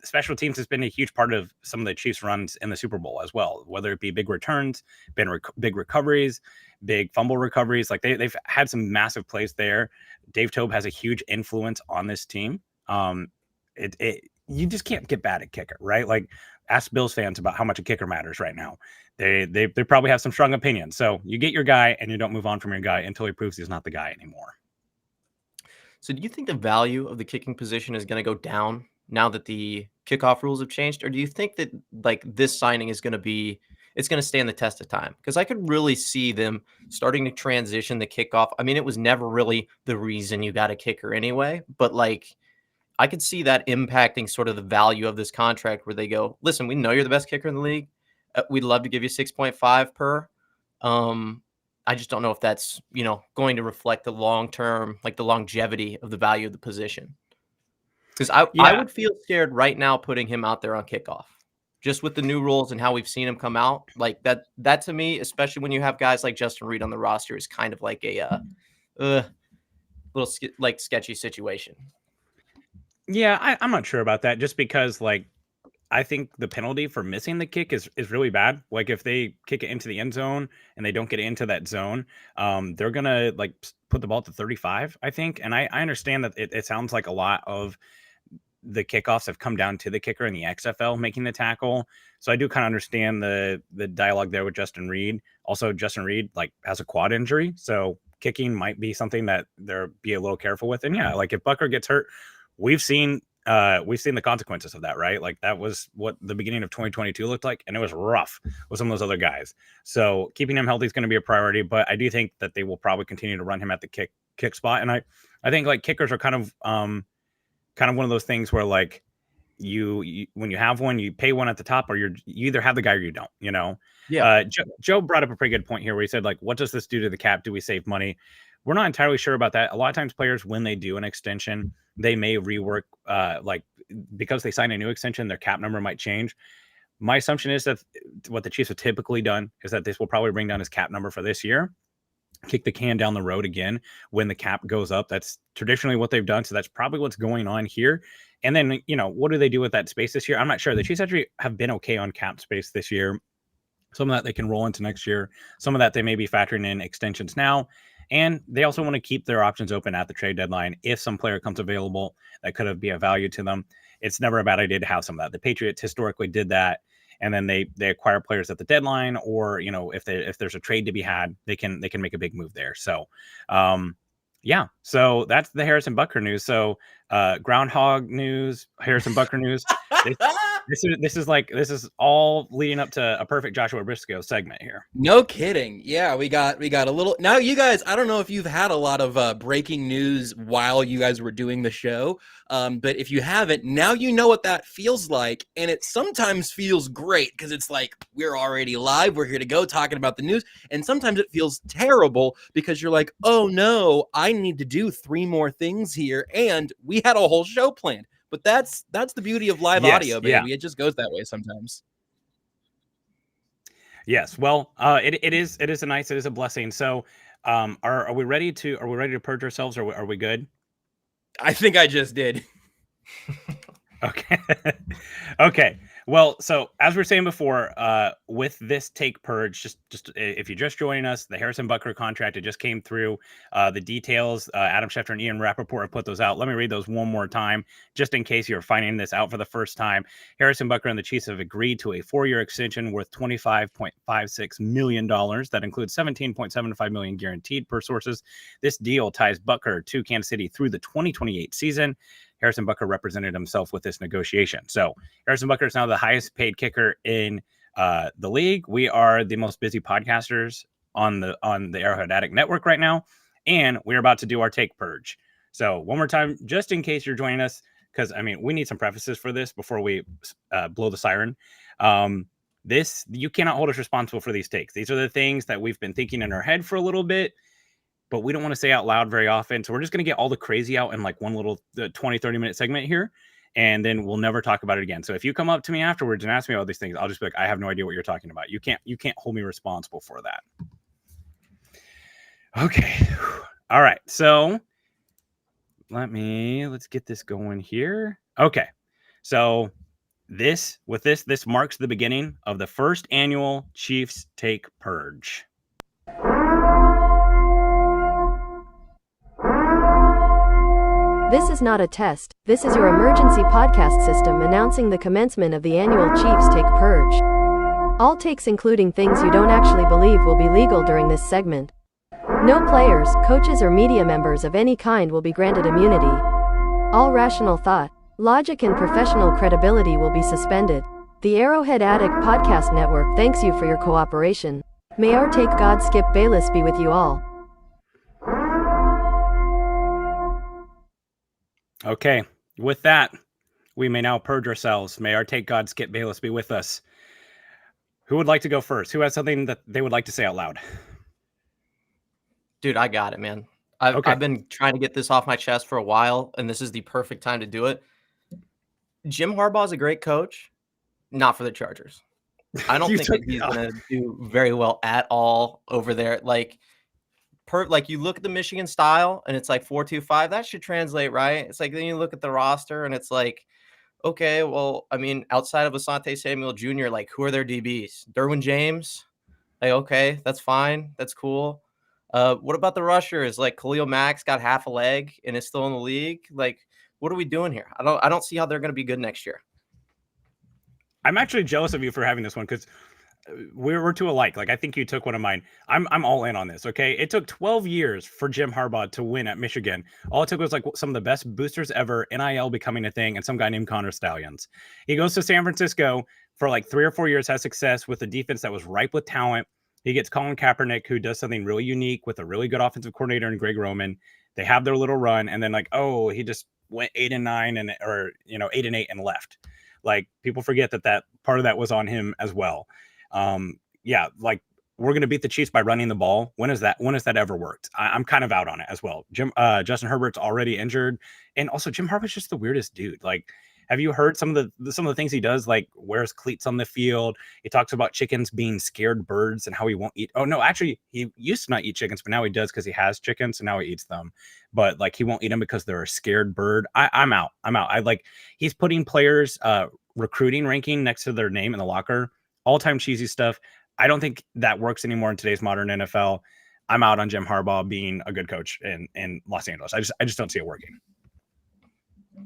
special teams has been a huge part of some of the Chiefs' runs in the Super Bowl as well, whether it be big returns, big recoveries, big fumble recoveries. Like they've had some massive plays there. Dave Toub has a huge influence on this team. You just can't get bad at kicker, right? Like ask Bills fans about how much a kicker matters right now. They probably have some strong opinions. So you get your guy and you don't move on from your guy until he proves he's not the guy anymore. So do you think the value of the kicking position is going to go down now that the kickoff rules have changed? Or do you think that like this signing is going to stand the test of time? Because I could really see them starting to transition the kickoff. I mean, it was never really the reason you got a kicker anyway, but like I could see that impacting sort of the value of this contract where they go, listen, we know you're the best kicker in the league. We'd love to give you 6.5 per. I just don't know if that's, going to reflect the long-term, like the longevity of the value of the position. Because I would feel scared right now putting him out there on kickoff, just with the new rules and how we've seen him come out. Like that to me, especially when you have guys like Justin Reed on the roster, is kind of like a little like sketchy situation. Yeah, I'm not sure about that, just because like I think the penalty for missing the kick is really bad. Like if they kick it into the end zone and they don't get into that zone, they're gonna like put the ball to 35, I think. And I understand that it sounds like a lot of the kickoffs have come down to the kicker in the XFL making the tackle. So I do kind of understand the dialogue there with Justin Reed. Also, Justin Reed like has a quad injury, so kicking might be something that they're be a little careful with. And yeah, like if Butker gets hurt, we've seen the consequences of that, right? Like that was what the beginning of 2022 looked like, and it was rough with some of those other guys. So keeping him healthy is going to be a priority, but I do think that they will probably continue to run him at the kick spot. And I think like kickers are kind of one of those things where like you when you have one, you pay one at the top, or you either have the guy or you don't, Yeah. Joe brought up a pretty good point here where he said, like, what does this do to the cap? Do we save money? We're not entirely sure about that. A lot of times players, when they do an extension, they may rework, like because they sign a new extension, their cap number might change. My assumption is that what the Chiefs have typically done is that this will probably bring down his cap number for this year, kick the can down the road again when the cap goes up. That's traditionally what they've done. So that's probably what's going on here. And then, what do they do with that space this year? I'm not sure. The Chiefs actually have been okay on cap space this year. Some of that they can roll into next year. Some of that they may be factoring in extensions now. And they also want to keep their options open at the trade deadline. If some player comes available that could be of value to them, it's never a bad idea to have some of that. The Patriots historically did that. And then they acquire players at the deadline, or, if there's a trade to be had, they can make a big move there. So, yeah. So that's the Harrison Butker news. So, groundhog news, Harrison Butker news. This is all leading up to a perfect Joshua Brisco segment here. No kidding. Yeah, we got a little. Now, you guys, I don't know if you've had a lot of breaking news while you guys were doing the show, but if you haven't, now you know what that feels like, and it sometimes feels great because it's like we're already live, we're here to go talking about the news, and sometimes it feels terrible because you're like, oh no, I need to do 3 more things here, and we had a whole show planned. But that's the beauty of live audio, baby. Yeah. It just goes that way sometimes. Yes. Well, it is a blessing. So, are we ready to purge ourselves, or are we good? I think I just did. Okay. Okay. Well, so as we were saying before, with this Take Purge, just if you're just joining us, the Harrison Butker contract, it just came through. The details, Adam Schefter and Ian Rappaport have put those out. Let me read those one more time, just in case you're finding this out for the first time. Harrison Butker and the Chiefs have agreed to a 4-year extension worth $25.56 million. That includes $17.75 million guaranteed per sources. This deal ties Butker to Kansas City through the 2028 season. Harrison Butker represented himself with this negotiation. So Harrison Butker is now the highest paid kicker in the league. We are the most busy podcasters on the Arrowhead Addict network right now, and we're about to do our Take Purge. So one more time, just in case you're joining us, because we need some prefaces for this before we blow the siren. You cannot hold us responsible for these takes. These are the things that we've been thinking in our head for a little bit. but we don't want to say out loud very often. So we're just going to get all the crazy out in like one little 20, 30-minute segment here. And then we'll never talk about it again. So if you come up to me afterwards and ask me all these things, I'll just be like, I have no idea what you're talking about. You can't hold me responsible for that. Okay. All right. So let's get this going here. Okay. So this marks the beginning of the first annual Chiefs Take Purge. This is not a test. This is your emergency podcast system announcing the commencement of the annual Chiefs Take Purge. All takes, including things you don't actually believe, will be legal during this segment. No players, coaches, or media members of any kind will be granted immunity. All rational thought, logic, and professional credibility will be suspended. The Arrowhead Addict Podcast Network thanks you for your cooperation. May our take God Skip Bayless be with you all. Okay, with that, we may now purge ourselves. May our take God Skip Bayless be with us. Who would like to go first? Who has something that they would like to say out loud? Dude, I got it, man. I've been trying to get this off my chest for a while, and this is the perfect time to do it. Jim Harbaugh is a great coach, not for the Chargers. I don't think that he's going to do very well at all over there. Like you look at the Michigan style, and it's like 4-2-5. That should translate, right? It's like then you look at the roster, and it's like, okay, well, I mean, outside of Asante Samuel Jr., like who are their DBs? Derwin James? Like, okay, that's fine. That's cool. What about the rushers? Like Khalil Mack's got half a leg and is still in the league. Like, what are we doing here? I don't see how they're going to be good next year. I'm actually jealous of you for having this one because we're too alike. Like, I think you took one of mine. I'm all in on this. Okay, it took 12 years for Jim Harbaugh to win at Michigan. All it took was like some of the best boosters ever, NIL becoming a thing, and some guy named Connor Stallions. He goes to San Francisco for like 3 or 4 years, has success with a defense that was ripe with talent. He gets Colin Kaepernick, who does something really unique with a really good offensive coordinator and Greg Roman. They have their little run, and then like, oh, he just went 8-9 or 8-8 and left. Like, people forget that part of that was on him as well. Yeah, like we're gonna beat the Chiefs by running the ball. When has that ever worked? I'm kind of out on it as well. Justin Herbert's already injured, and also Jim Harbaugh's just the weirdest dude. Like, have you heard some of the things he does? Like, wears cleats on the field. He talks about chickens being scared birds and how he won't eat. Oh no, actually, he used to not eat chickens, but now he does because he has chickens, so now he eats them. But like, he won't eat them because they're a scared bird. I'm out. He's putting players recruiting ranking next to their name in the locker. All-time cheesy stuff. I don't think that works anymore in today's modern NFL. I'm out on Jim Harbaugh being a good coach in Los Angeles. I just don't see it working.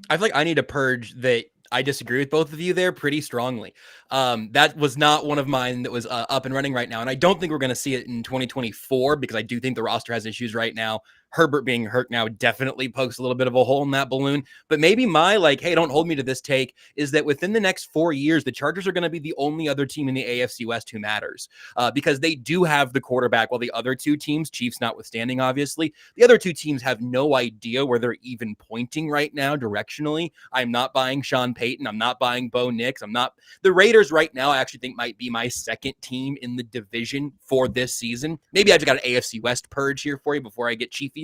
I feel like I need a purge that I disagree with both of you there pretty strongly. That was not one of mine that was up and running right now. And I don't think we're going to see it in 2024 because I do think the roster has issues right now. Herbert being hurt now definitely pokes a little bit of a hole in that balloon. But maybe my hey, don't hold me to this take is that within the next 4 years, the Chargers are going to be the only other team in the AFC West who matters because they do have the quarterback while the other two teams, Chiefs notwithstanding, obviously, the other two teams have no idea where they're even pointing right now directionally. I'm not buying Sean Payton. I'm not buying Bo Nix. The Raiders right now I actually think might be my second team in the division for this season. Maybe I've got an AFC West purge here for you before I get chiefy.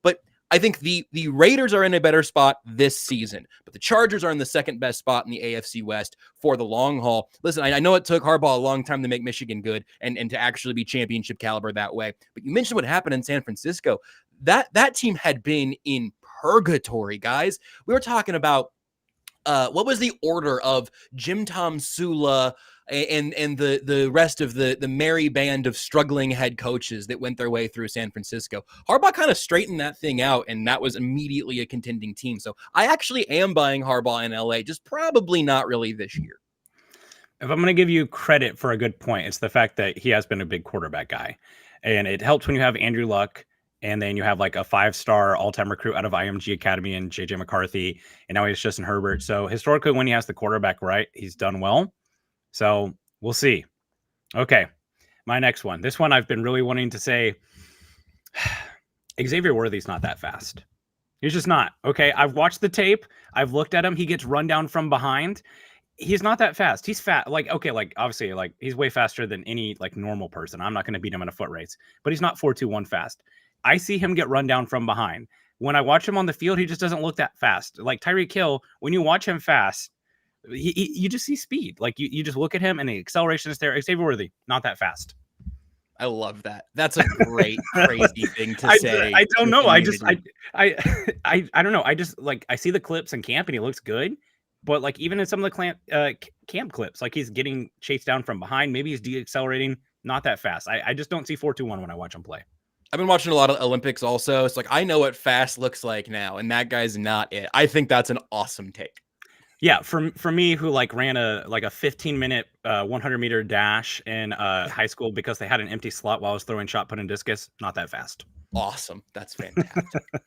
But I think the Raiders are in a better spot this season, but the Chargers are in the second best spot in the AFC West for the long haul. Listen, I know it took Harbaugh a long time to make Michigan good and to actually be championship caliber that way, but you mentioned what happened in San Francisco. That team had been in purgatory, guys. We were talking about what was the order of Jim Tom Sula and the rest of the merry band of struggling head coaches that went their way through San Francisco. Harbaugh kind of straightened that thing out, and that was immediately a contending team. So I actually am buying Harbaugh in LA, just probably not really this year. If I'm going to give you credit for a good point, it's the fact that he has been a big quarterback guy. And it helps when you have Andrew Luck, and then you have like a 5-star all-time recruit out of IMG Academy and JJ McCarthy, and now he's Justin Herbert. So historically, when he has the quarterback right, he's done well. So we'll see. Okay, my next one. This one I've been really wanting to say, Xavier Worthy's not that fast. He's just not. Okay, I've watched the tape. I've looked at him. He gets run down from behind. He's not that fast. He's fat. Obviously, he's way faster than any normal person. I'm not going to beat him in a foot race, but he's not 4.21 fast. I see him get run down from behind. When I watch him on the field, he just doesn't look that fast. Like Tyreek Hill, when you watch him fast, you just see speed. Like you just look at him and the acceleration is there. Xavier Worthy, not that fast. I love that. That's a great, crazy thing to say. I don't know. I don't know. I just like I see the clips in camp and he looks good, but like even in some of the camp clips, like he's getting chased down from behind. Maybe he's deaccelerating, not that fast. I just don't see 4.21 when I watch him play. I've been watching a lot of Olympics also. It's like I know what fast looks like now, and that guy's not it. I think that's an awesome take. Yeah, for me, who like ran a 15-minute 100-meter dash in high school because they had an empty slot while I was throwing shot put and discus, not that fast. Awesome, that's fantastic. All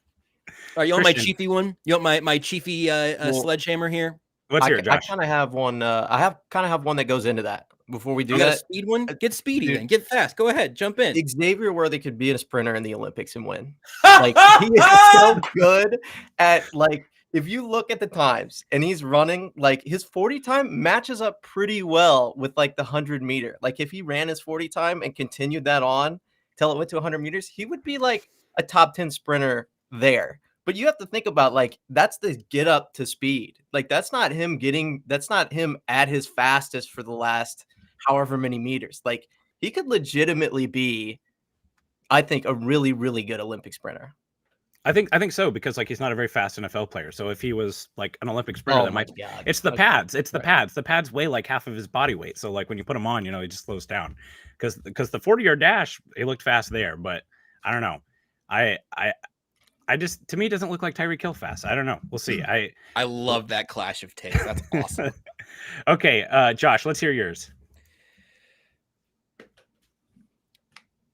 right, you want my chiefy one? You want my chiefy sledgehammer here? Let's hear it, Josh. I kind of have one. I have one that goes into that. Before we do You that, got a speed one? Get speedy then. Get fast. Go ahead. Jump in. Xavier Worthy could be a sprinter in the Olympics and win. Like he is so good at like if you look at the times and he's running like his 40 time matches up pretty well with like the 100-meter. Like if he ran his 40 time and continued that on till it went to 100 meters, he would be like a top 10 sprinter there. But you have to think about like that's the get up to speed. Like that's not him at his fastest for the last however many meters. Like he could legitimately be, I think, a really, really good Olympic sprinter. I think so because like he's not a very fast NFL player. So if he was like an Olympic sprinter, it's the pads. It's the pads. The pads weigh like half of his body weight. So like when you put him on, you know, he just slows down. Because the 40-yard dash, he looked fast there, but I don't know. I just to me it doesn't look like Tyreek Hill fast. I don't know. We'll see. I love that clash of takes. That's awesome. Okay, Josh, let's hear yours.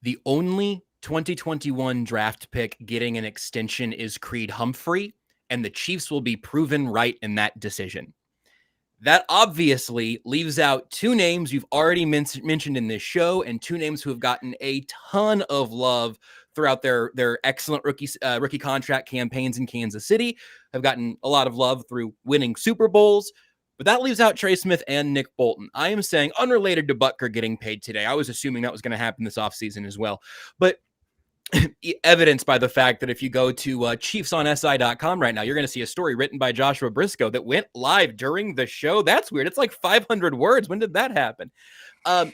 The only 2021 draft pick getting an extension is Creed Humphrey, and the Chiefs will be proven right in that decision. That obviously leaves out two names you've already mentioned in this show and two names who have gotten a ton of love throughout their excellent rookie contract campaigns in Kansas City, have gotten a lot of love through winning Super Bowls. But that leaves out Trey Smith and Nick Bolton. I am saying unrelated to Butker getting paid today. I was assuming that was going to happen this offseason as well. But evidenced by the fact that if you go to ChiefsOnSI.com right now, you're going to see a story written by Joshua Brisco that went live during the show. That's weird. It's like 500 words. When did that happen? I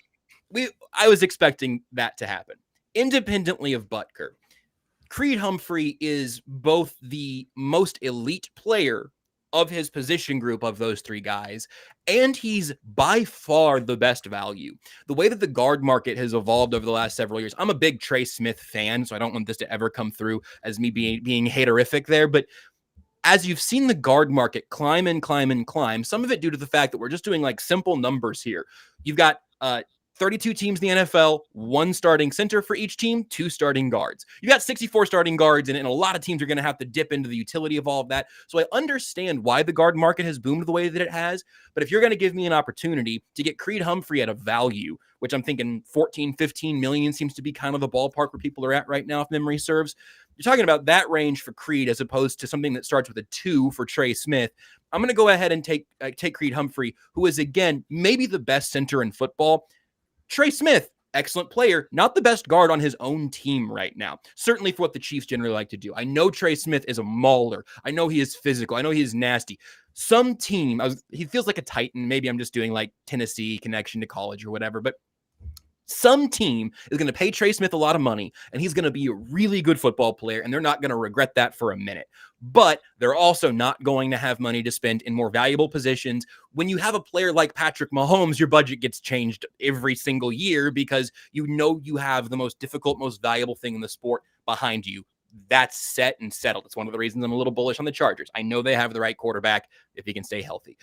was expecting that to happen. Independently of Butker, Creed Humphrey is both the most elite player of his position group of those three guys, and he's by far the best value. The way that the guard market has evolved over the last several years, I'm a big Trey Smith fan, so I don't want this to ever come through as me being haterific there, but as you've seen the guard market climb and climb and climb, some of it due to the fact that we're just doing like simple numbers here. You've got 32 teams in the NFL, one starting center for each team, two starting guards. You got 64 starting guards, and a lot of teams are going to have to dip into the utility of all of that. So I understand why the guard market has boomed the way that it has. But if you're going to give me an opportunity to get Creed Humphrey at a value, which I'm thinking 14, 15 million seems to be kind of the ballpark where people are at right now, if memory serves. You're talking about that range for Creed as opposed to something that starts with a 2 for Trey Smith. I'm going to go ahead and take Creed Humphrey, who is, again, maybe the best center in football. Trey Smith, excellent player, not the best guard on his own team right now. Certainly for what the Chiefs generally like to do. I know Trey Smith is a mauler. I know he is physical. I know he is nasty. Some team, he feels like a Titan. Maybe I'm just doing like Tennessee connection to college or whatever, but some team is going to pay Trey Smith a lot of money, and he's going to be a really good football player, and they're not going to regret that for a minute. But they're also not going to have money to spend in more valuable positions. When you have a player like Patrick Mahomes, your budget gets changed every single year because you know you have the most difficult, most valuable thing in the sport behind you. That's set and settled. It's one of the reasons I'm a little bullish on the Chargers. I know they have the right quarterback if he can stay healthy.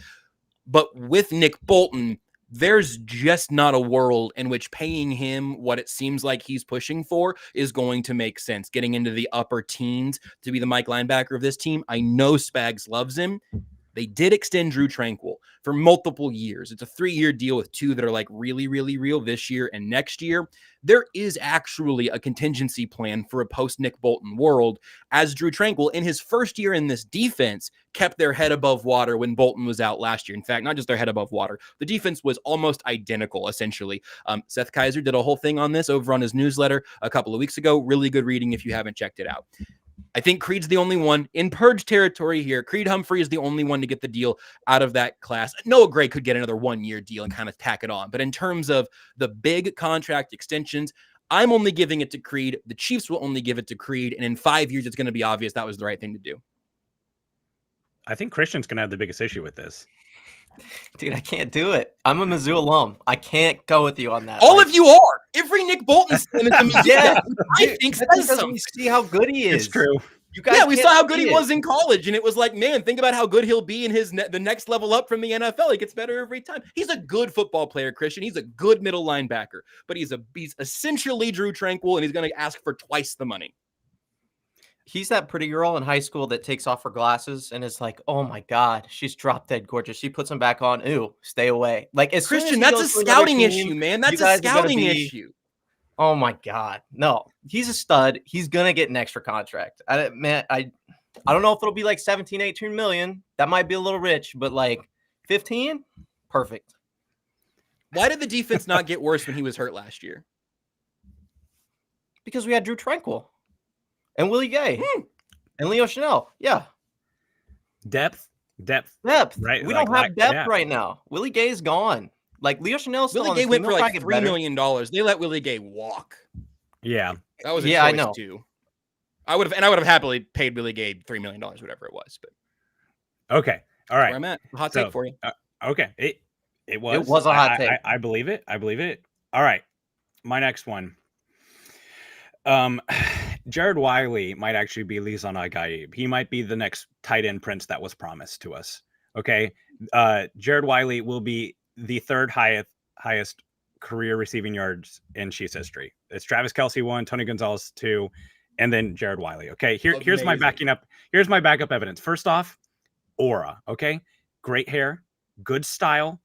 But with Nick Bolton, there's just not a world in which paying him what it seems like he's pushing for is going to make sense. Getting into the upper teens to be the Mike linebacker of this team. I know Spags loves him, They did extend Drew Tranquil for multiple years. It's a 3-year deal with 2 that are like really, really real this year and next year. There is actually a contingency plan for a post-Nick Bolton world, as Drew Tranquil, in his first year in this defense, kept their head above water when Bolton was out last year. In fact, not just their head above water. The defense was almost identical, essentially. Seth Kaiser did a whole thing on this over on his newsletter a couple of weeks ago. Really good reading if you haven't checked it out. I think Creed's the only one in Purge territory here. Creed Humphrey is the only one to get the deal out of that class. Noah Gray could get another 1-year deal and kind of tack it on. But in terms of the big contract extensions, I'm only giving it to Creed. The Chiefs will only give it to Creed. And in 5 years, it's going to be obvious that was the right thing to do. I think Christian's going to have the biggest issue with this. Dude, I can't do it. I'm a Mizzou alum. I can't go with you on that. All of you are. Every Nick Bolton fan is a Mizzou. Yeah, I think that's says because something. we see how good he is. It's true. You guys Yeah, we saw how can't good see he it. was in college, and it was like, man, think about how good he'll be in the next level up from the NFL. He gets better every time. He's a good football player, Christian. He's a good middle linebacker, but he's essentially Drew Tranquil, and he's going to ask for twice the money. He's that pretty girl in high school that takes off her glasses and is like, oh my God, she's drop dead gorgeous. She puts them back on. Ooh, stay away. Like, as soon as Christian, he that's a goes to another scouting team, issue, man. you That's a guys are gonna scouting be- issue. Oh my God. No, he's a stud. He's going to get an extra contract. I don't know if it'll be like 17, 18 million. That might be a little rich, but like 15, perfect. Why did the defense not get worse when he was hurt last year? Because we had Drew Tranquil and Willie Gay and Leo Chanel. Yeah. Depth. Right. We Like, don't have depth yeah. right now. Willie Gay is gone. Like Leo Chanel's still Willie on Gay the went team. for He'll like probably $3 get better. million. They let Willie Gay walk. Yeah. That was a Yeah, I choice know. too. I would have happily paid Willie Gay $3 million, whatever it was. But Okay. All right. where I'm at, hot So, take for you. Okay. It was. It was a hot take. I believe it. I believe it. All right. My next one. Jared Wiley might actually be Lizon Agaib. He might be the next tight end prince that was promised to us. Okay. Jared Wiley will be the third highest career receiving yards in Chiefs history. It's Travis Kelce 1, Tony Gonzalez 2, and then Jared Wiley. Okay. Here's my backing up. Here's my backup evidence. First off, aura. Okay. Great hair, good style.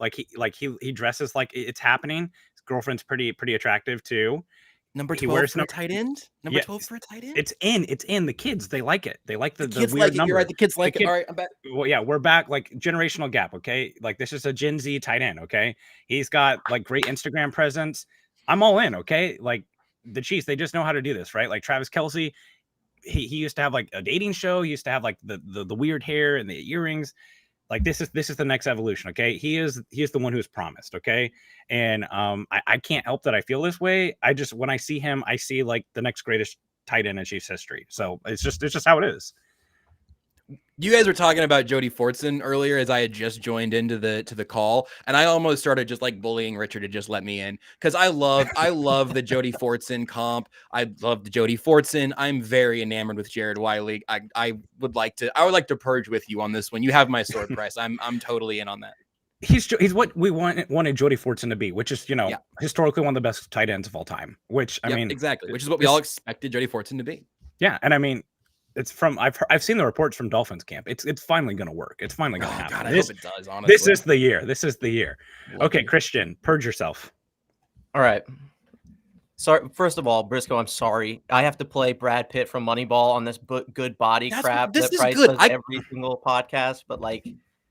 He dresses like it's happening. His girlfriend's pretty attractive too. Number He 12 wears for a tight end? Number Yeah, 12 for a tight end? It's in. The kids, they like it. They like the kids weird like it. number. You're right. The kids like kid- it. All right, I'm back. Well, yeah, we're back. Like generational gap. Okay, like this is a Gen Z tight end. Okay, he's got like great Instagram presence. I'm all in. Okay, like the Chiefs, they just know how to do this, right? Like Travis Kelce, he used to have like a dating show. He used to have like the weird hair and the earrings. Like this is the next evolution. Okay, he is the one who's promised. Okay, and I can't help that I feel this way. I just when I see him, I see like the next greatest tight end in Chiefs history. So it's just how it is. You guys were talking about Jody Fortson earlier as I had just joined into the call, and I almost started just like bullying Richard to just let me in because I love the Jody Fortson comp. I love the Jody Fortson. I'm very enamored with Jared Wiley. I would like to purge with you on this one. You have my sword price. I'm totally in on that. He's what we wanted Jody Fortson to be, which is historically one of the best tight ends of all time. Which I mean, exactly, which is what we all expected Jody Fortson to be. Yeah, and I mean, it's from I've seen the reports from Dolphins camp. It's finally going to work. It's finally going to happen. God, I hope it does. Honestly, this is the year. This is the year. Okay, Christian, purge yourself. All right. Sorry. First of all, Brisco, I'm sorry. I have to play Brad Pitt from Moneyball on this good body crap this that is Price good. does every single podcast. But like,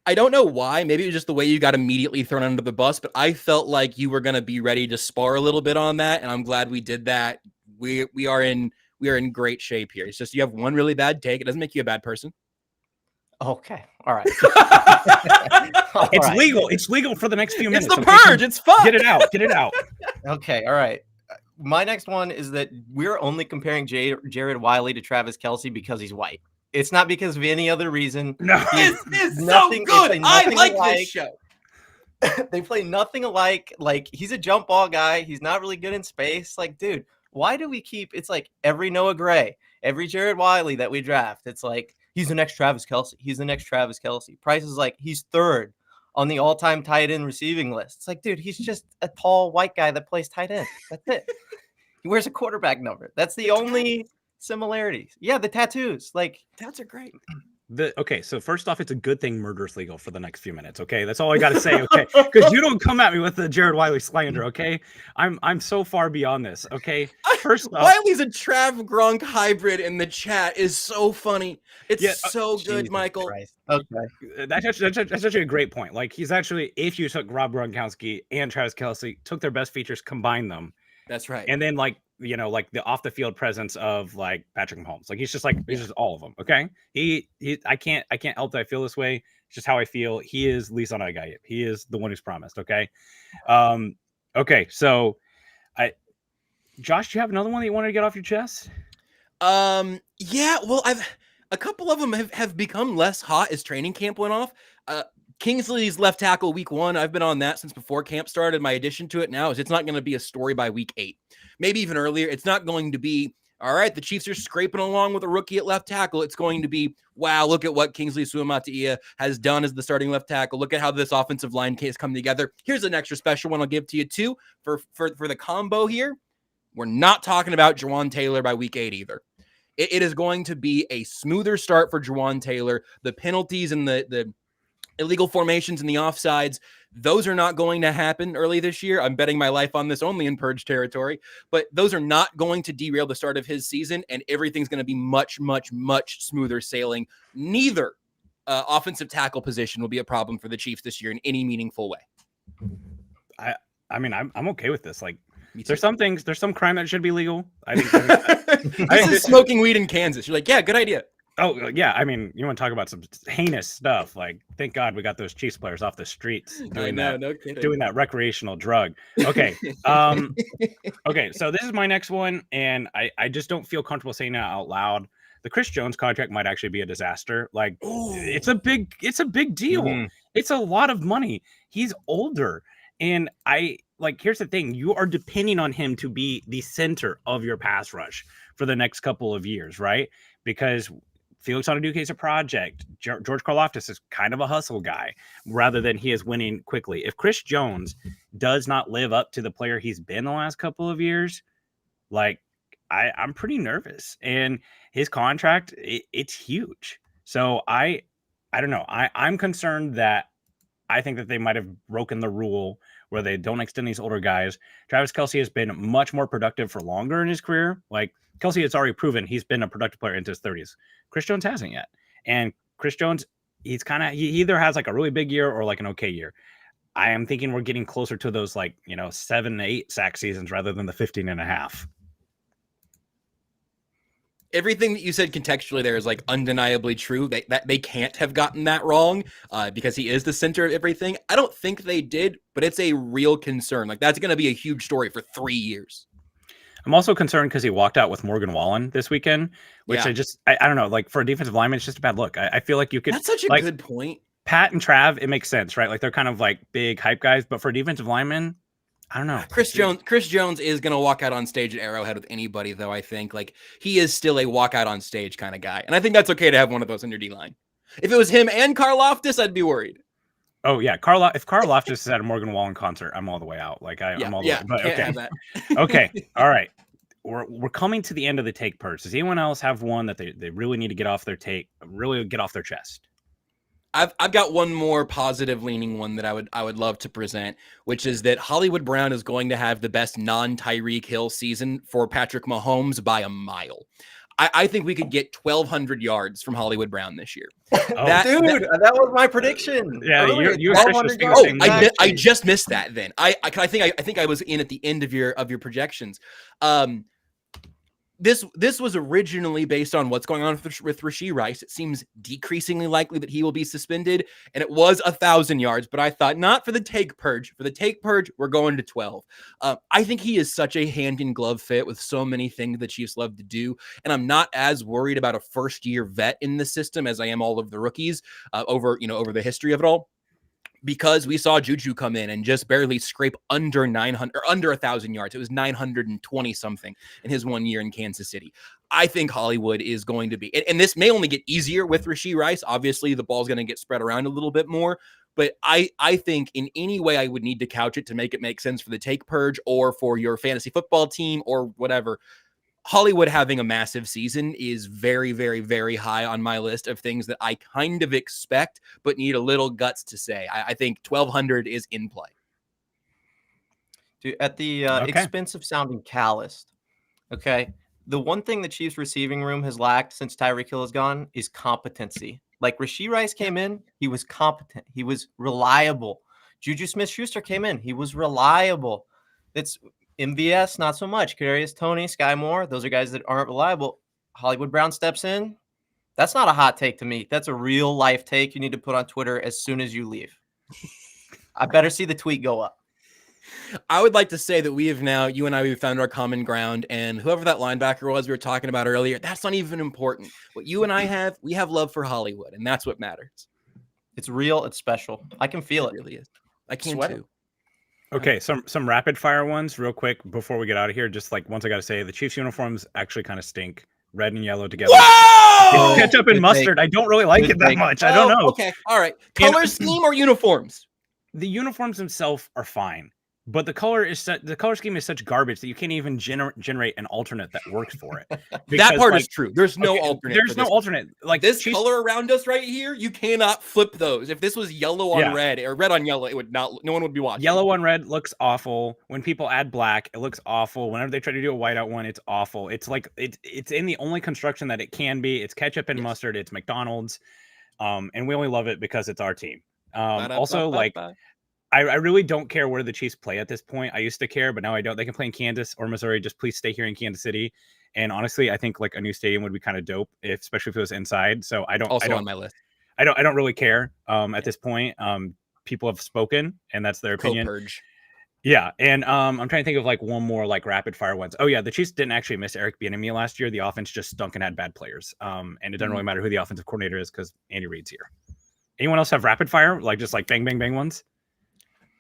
I don't know why. Maybe it was just the way you got immediately thrown under the bus, but I felt like you were going to be ready to spar a little bit on that, and I'm glad we did that. We are in great shape here. It's just you have one really bad take. It doesn't make you a bad person. okay, all right. It's legal. It's legal for the next few minutes. It's the purge. It's fun. Get it out. Get it out. Okay, all right. My next one is that we're only comparing Jared Wiley to Travis Kelce because he's white. It's not because of any other reason. No, It's so nothing- good. it's I nothing like alike. this show. They play nothing alike. Like, he's a jump ball guy. He's not really good in space. Like, dude, why do we keep it's like every Noah Gray, every Jared Wiley that we draft? It's like he's the next Travis Kelce. He's the next Travis Kelce. Price is like he's third on the all-time tight end receiving list. It's like, dude, he's just a tall white guy that plays tight end. That's it. He wears a quarterback number. That's the only similarities. Yeah, the tattoos. Like, Tats are great. Okay, so first off, it's a good thing murder's legal for the next few minutes. Okay, that's all I got to say. Okay, because you don't come at me with the Jared Wiley slander. Okay, I'm so far beyond this. Okay, first off, Wiley's a Trav Gronk hybrid in the chat is so funny. It's Yeah, so good, Jesus Michael. Christ. Okay. that's actually a great point. Like he's actually, if you took Rob Gronkowski and Travis Kelce, took their best features, combined them, That's right. and then like like the off the field presence of like Patrick Mahomes, like he's just all of them. Okay, I can't help that I feel this way. It's just how I feel. He is Lisan Agayip. He is the one who's promised. Okay, okay. So, Josh, do you have another one that you wanted to get off your chest? Yeah, well, a couple of them have become less hot as training camp went off. Kingsley's left tackle week 1. I've been on that since before camp started. My addition to it now is it's not going to be a story by week 8, maybe even earlier. It's not going to be, all right, the Chiefs are scraping along with a rookie at left tackle. It's going to be, wow, look at what Kingsley Suamataia has done as the starting left tackle. Look at how this offensive line has come together. Here's an extra special one I'll give to you too for the combo here. We're not talking about Jawan Taylor by week 8 either. It is going to be a smoother start for Jawan Taylor. The penalties and the illegal formations and the offsides, those are not going to happen early this year. I'm betting my life on this only in Purge territory, but those are not going to derail the start of his season, and everything's going to be much, much, much smoother sailing. Neither offensive tackle position will be a problem for the Chiefs this year in any meaningful way. I mean, I'm okay with this. Like, there's some crime that should be legal. I think this is smoking weed in Kansas. You're like, yeah, good idea. Oh, yeah. I mean, you want to talk about some heinous stuff. Like, thank God we got those Chiefs players off the streets doing that recreational drug. Okay. Okay. So this is my next one. And I just don't feel comfortable saying that out loud. The Chris Jones contract might actually be a disaster. Like, it's a big deal. Mm-hmm. It's a lot of money. He's older. And here's the thing. You are depending on him to be the center of your pass rush for the next couple of years, right? Because Felix Onuduke is a project. George Karlaftis is kind of a hustle guy rather than he is winning quickly. If Chris Jones does not live up to the player he's been the last couple of years, like I'm pretty nervous. And his contract, it's huge. So I don't know. I'm concerned that I think that they might have broken the rule where they don't extend these older guys. Travis Kelce has been much more productive for longer in his career. Like Kelce has already proven he's been a productive player into his 30s. Chris Jones hasn't yet. And Chris Jones, he either has like a really big year or like an okay year. I am thinking we're getting closer to those 7 to 8 sack seasons rather than the 15.5. Everything that you said contextually there is undeniably true. They can't have gotten that wrong because he is the center of everything. I don't think they did, but it's a real concern. That's going to be a huge story for 3 years. I'm also concerned because he walked out with Morgan Wallen this weekend, which I don't know. For a defensive lineman, it's just a bad look. I feel like you could. That's such a good point. Pat and Trav, it makes sense, right? They're kind of big hype guys, but for a defensive lineman, I don't know. Chris Jones is going to walk out on stage at Arrowhead with anybody, though. I think he is still a walk out on stage kind of guy, and I think that's okay to have one of those in your D line. If it was him and Karlaftis, I'd be worried. Oh yeah, if Karlaftis is at a Morgan Wallen concert, I'm all the way out. I'm all the way. But okay, okay, all right. We're coming to the end of the Take Purge. Does anyone else have one that they really need to get off their chest? I've got one more positive leaning one that I would love to present, which is that Hollywood Brown is going to have the best non-Tyreek Hill season for Patrick Mahomes by a mile. I think we could get 1,200 yards from Hollywood Brown this year. That was my prediction. Yeah, you I just missed that. Then I think I was in at the end of your projections. This was originally based on what's going on with Rashee Rice. It seems decreasingly likely that he will be suspended, and it was 1,000 yards. But I thought not for the Take Purge. For the Take Purge, we're going to 12. I think he is such a hand-in-glove fit with so many things the Chiefs love to do, and I'm not as worried about a first-year vet in the system as I am all of the rookies over the history of it all. Because we saw Juju come in and just barely scrape under 900 or under 1,000 yards. It was 920 something in his 1 year in Kansas City. I think Hollywood is going to be, and this may only get easier with Rashee Rice. Obviously, the ball's going to get spread around a little bit more. But I think in any way I would need to couch it to make it make sense for the Take Purge or for your fantasy football team or whatever, Hollywood having a massive season is very, very, very high on my list of things that I kind of expect, but need a little guts to say. I think 1,200 is in play. Dude, at the expense of sounding calloused, okay, the one thing the Chiefs receiving room has lacked since Tyreek Hill is gone is competency. Like Rashee Rice came in, he was competent. He was reliable. Juju Smith-Schuster came in, he was reliable. It's MVS, not so much. Kadarius Toney, Sky Moore, those are guys that aren't reliable. Hollywood Brown steps in. That's not a hot take to me. That's a real life take you need to put on Twitter as soon as you leave. I better see the tweet go up. I would like to say that we have now, you and I, we've found our common ground, and whoever that linebacker was we were talking about earlier, that's not even important. What you and I have, we have love for Hollywood, and that's what matters. It's real. It's special. I can feel it. It really is. I can Sweat. too. Okay, some rapid fire ones real quick before we get out of here. Just like once I got to say, the Chiefs uniforms actually kind of stink. Red and yellow together. Whoa! Ketchup and mustard. I don't really like it that much. I don't know. Okay. All right. Color scheme or uniforms? The uniforms themselves are fine, but the color scheme is such garbage that you can't even generate an alternate that works for it. That part is true. There's no alternate. There's no alternate. Like this color around us right here, you cannot flip those. If this was yellow on red or red on yellow, it would not. No one would be watching. Yellow on red looks awful. When people add black, it looks awful. Whenever they try to do a whiteout one, it's awful. It's like it's in the only construction that it can be. It's ketchup and mustard. It's McDonald's, and we only love it because it's our team. Also, like. I really don't care where the Chiefs play at this point. I used to care, but now I don't. They can play in Kansas or Missouri. Just please stay here in Kansas City. And honestly, I think like a new stadium would be kind of dope, especially if it was inside. So I don't. Also on my list. I don't really care at this point. People have spoken, and that's their opinion. Purge. Yeah, and I'm trying to think of like one more like rapid fire ones. Oh yeah, the Chiefs didn't actually miss Eric Bieniemy last year. The offense just stunk and had bad players. And it doesn't really matter who the offensive coordinator is because Andy Reid's here. Anyone else have rapid fire like just like bang bang bang ones?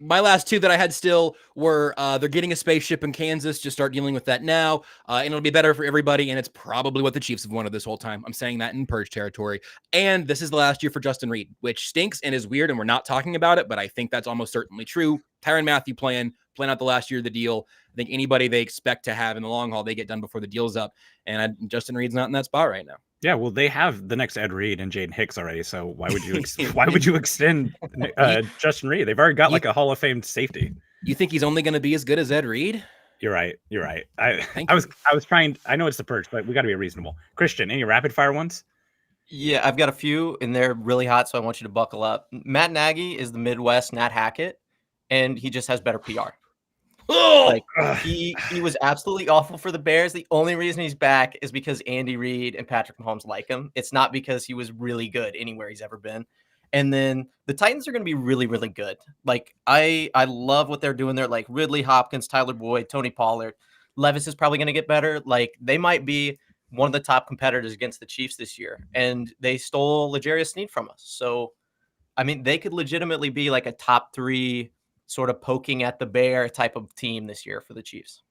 My last two that I had still were they're getting a spaceship in Kansas. Just start dealing with that now. And it'll be better for everybody. And it's probably what the Chiefs have wanted this whole time. I'm saying that in Purge territory. And this is the last year for Justin Reid, which stinks and is weird. And we're not talking about it, but I think that's almost certainly true. Tyrann Mathieu playing out the last year of the deal. I think anybody they expect to have in the long haul, they get done before the deal's up. And Justin Reid's not in that spot right now. Yeah, well, they have the next Ed Reed and Jaden Hicks already. So why would you extend Justin Reid? They've already got like a Hall of Fame safety. You think he's only going to be as good as Ed Reed? You're right. I was trying. I know it's the Purge, but we got to be reasonable. Christian, any rapid fire ones? Yeah, I've got a few, and they're really hot, so I want you to buckle up. Matt Nagy is the Midwest Nat Hackett, and he just has better PR. Like he was absolutely awful for the Bears. The only reason he's back is because Andy Reid and Patrick Mahomes like him. It's not because he was really good anywhere he's ever been. And then the Titans are going to be really, really good. Like I love what they're doing there. Like Ridley, Hopkins, Tyler Boyd, Tony Pollard. Levis is probably going to get better. Like they might be one of the top competitors against the Chiefs this year. And they stole L'Jarius Sneed from us. So, I mean, they could legitimately be like a top 3 sort of poking at the bear type of team this year for the Chiefs.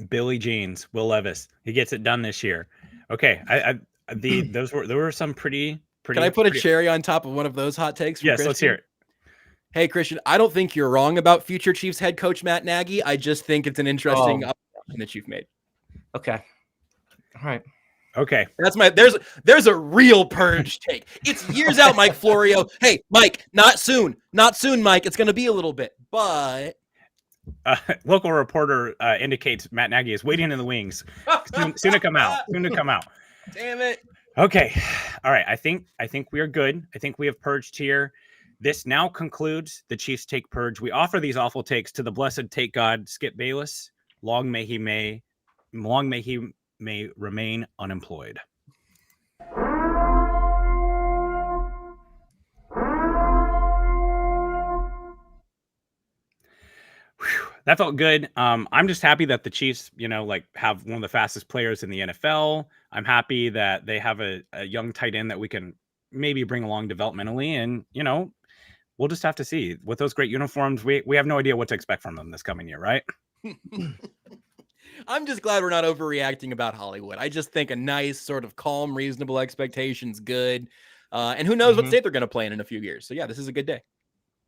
Billy Jeans, Will Levis, he gets it done this year. Okay, there were some pretty. Can I put a cherry on top of one of those hot takes? Yes, Christian? let's hear it. Hey, Christian, I don't think you're wrong about future Chiefs head coach Matt Nagy. I just think it's an interesting option that you've made. Okay. All right. Okay. There's a real Purge take. It's years out, Mike Florio. Hey, Mike, not soon, Mike. It's going to be a little bit, but local reporter indicates Matt Nagy is waiting in the wings. Soon to come out. Damn it. Okay. All right. I think we are good. I think we have purged here. This now concludes the Chiefs Take Purge. We offer these awful takes to the blessed take God, Skip Bayless. Long may he remain unemployed. Whew, that felt good. I'm just happy that the Chiefs, have one of the fastest players in the NFL. I'm happy that they have a young tight end that we can maybe bring along developmentally. And, we'll just have to see. With those great uniforms, we have no idea what to expect from them this coming year, right? I'm just glad we're not overreacting about Hollywood. I just think a nice sort of calm, reasonable expectation's good. And who knows what state they're going to play in a few years. So yeah, this is a good day.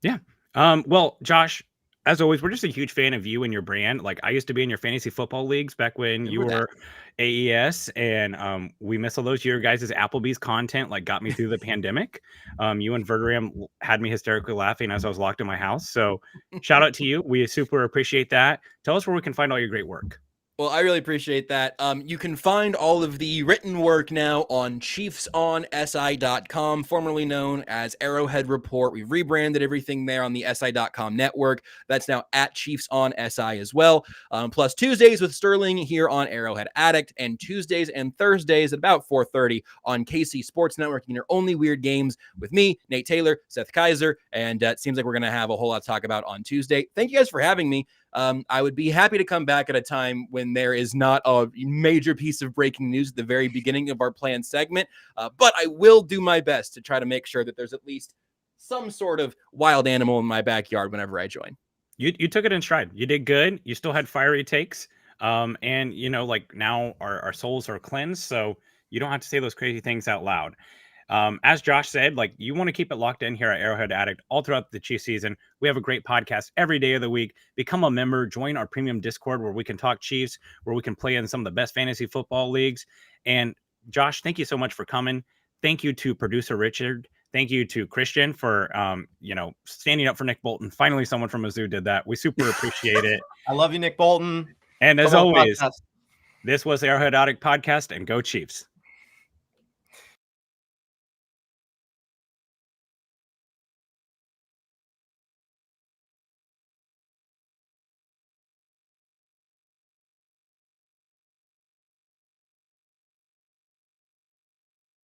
Yeah. Well, Josh, As always, we're just a huge fan of you and your brand. Like, I used to be in your fantasy football leagues back when you Remember were AES, and we miss all those. Your guys' Applebee's content like got me through the pandemic. You and Verderam had me hysterically laughing as I was locked in my house. So shout out to you. We super appreciate that. Tell us where we can find all your great work. Well, I really appreciate that. You can find all of the written work now on chiefsonsi.com, formerly known as Arrowhead Report. We've rebranded everything there on the si.com network. That's now at chiefsonsi as well. Plus Tuesdays with Sterling here on Arrowhead Addict, and Tuesdays and Thursdays at about 4:30 on KC Sports Network. And your Only Weird Games with me, Nate Taylor, Seth Kaiser, and it seems like we're going to have a whole lot to talk about on Tuesday. Thank you guys for having me. I would be happy to come back at a time when there is not a major piece of breaking news at the very beginning of our planned segment, but I will do my best to try to make sure that there's at least some sort of wild animal in my backyard whenever I join. You took it in stride. You did good. You still had fiery takes. And like now our souls are cleansed, so you don't have to say those crazy things out loud. As Josh said, like, you want to keep it locked in here at Arrowhead Addict all throughout the Chiefs season. We have a great podcast every day of the week. Become a member, join our premium Discord where we can talk Chiefs, where we can play in some of the best fantasy football leagues. And Josh, thank you so much for coming. Thank you to producer Richard. Thank you to Christian for, standing up for Nick Bolton. Finally, someone from Mizzou did that. We super appreciate it. I love you, Nick Bolton. And as Come on, always, podcast. this was the Arrowhead Addict podcast, and go Chiefs.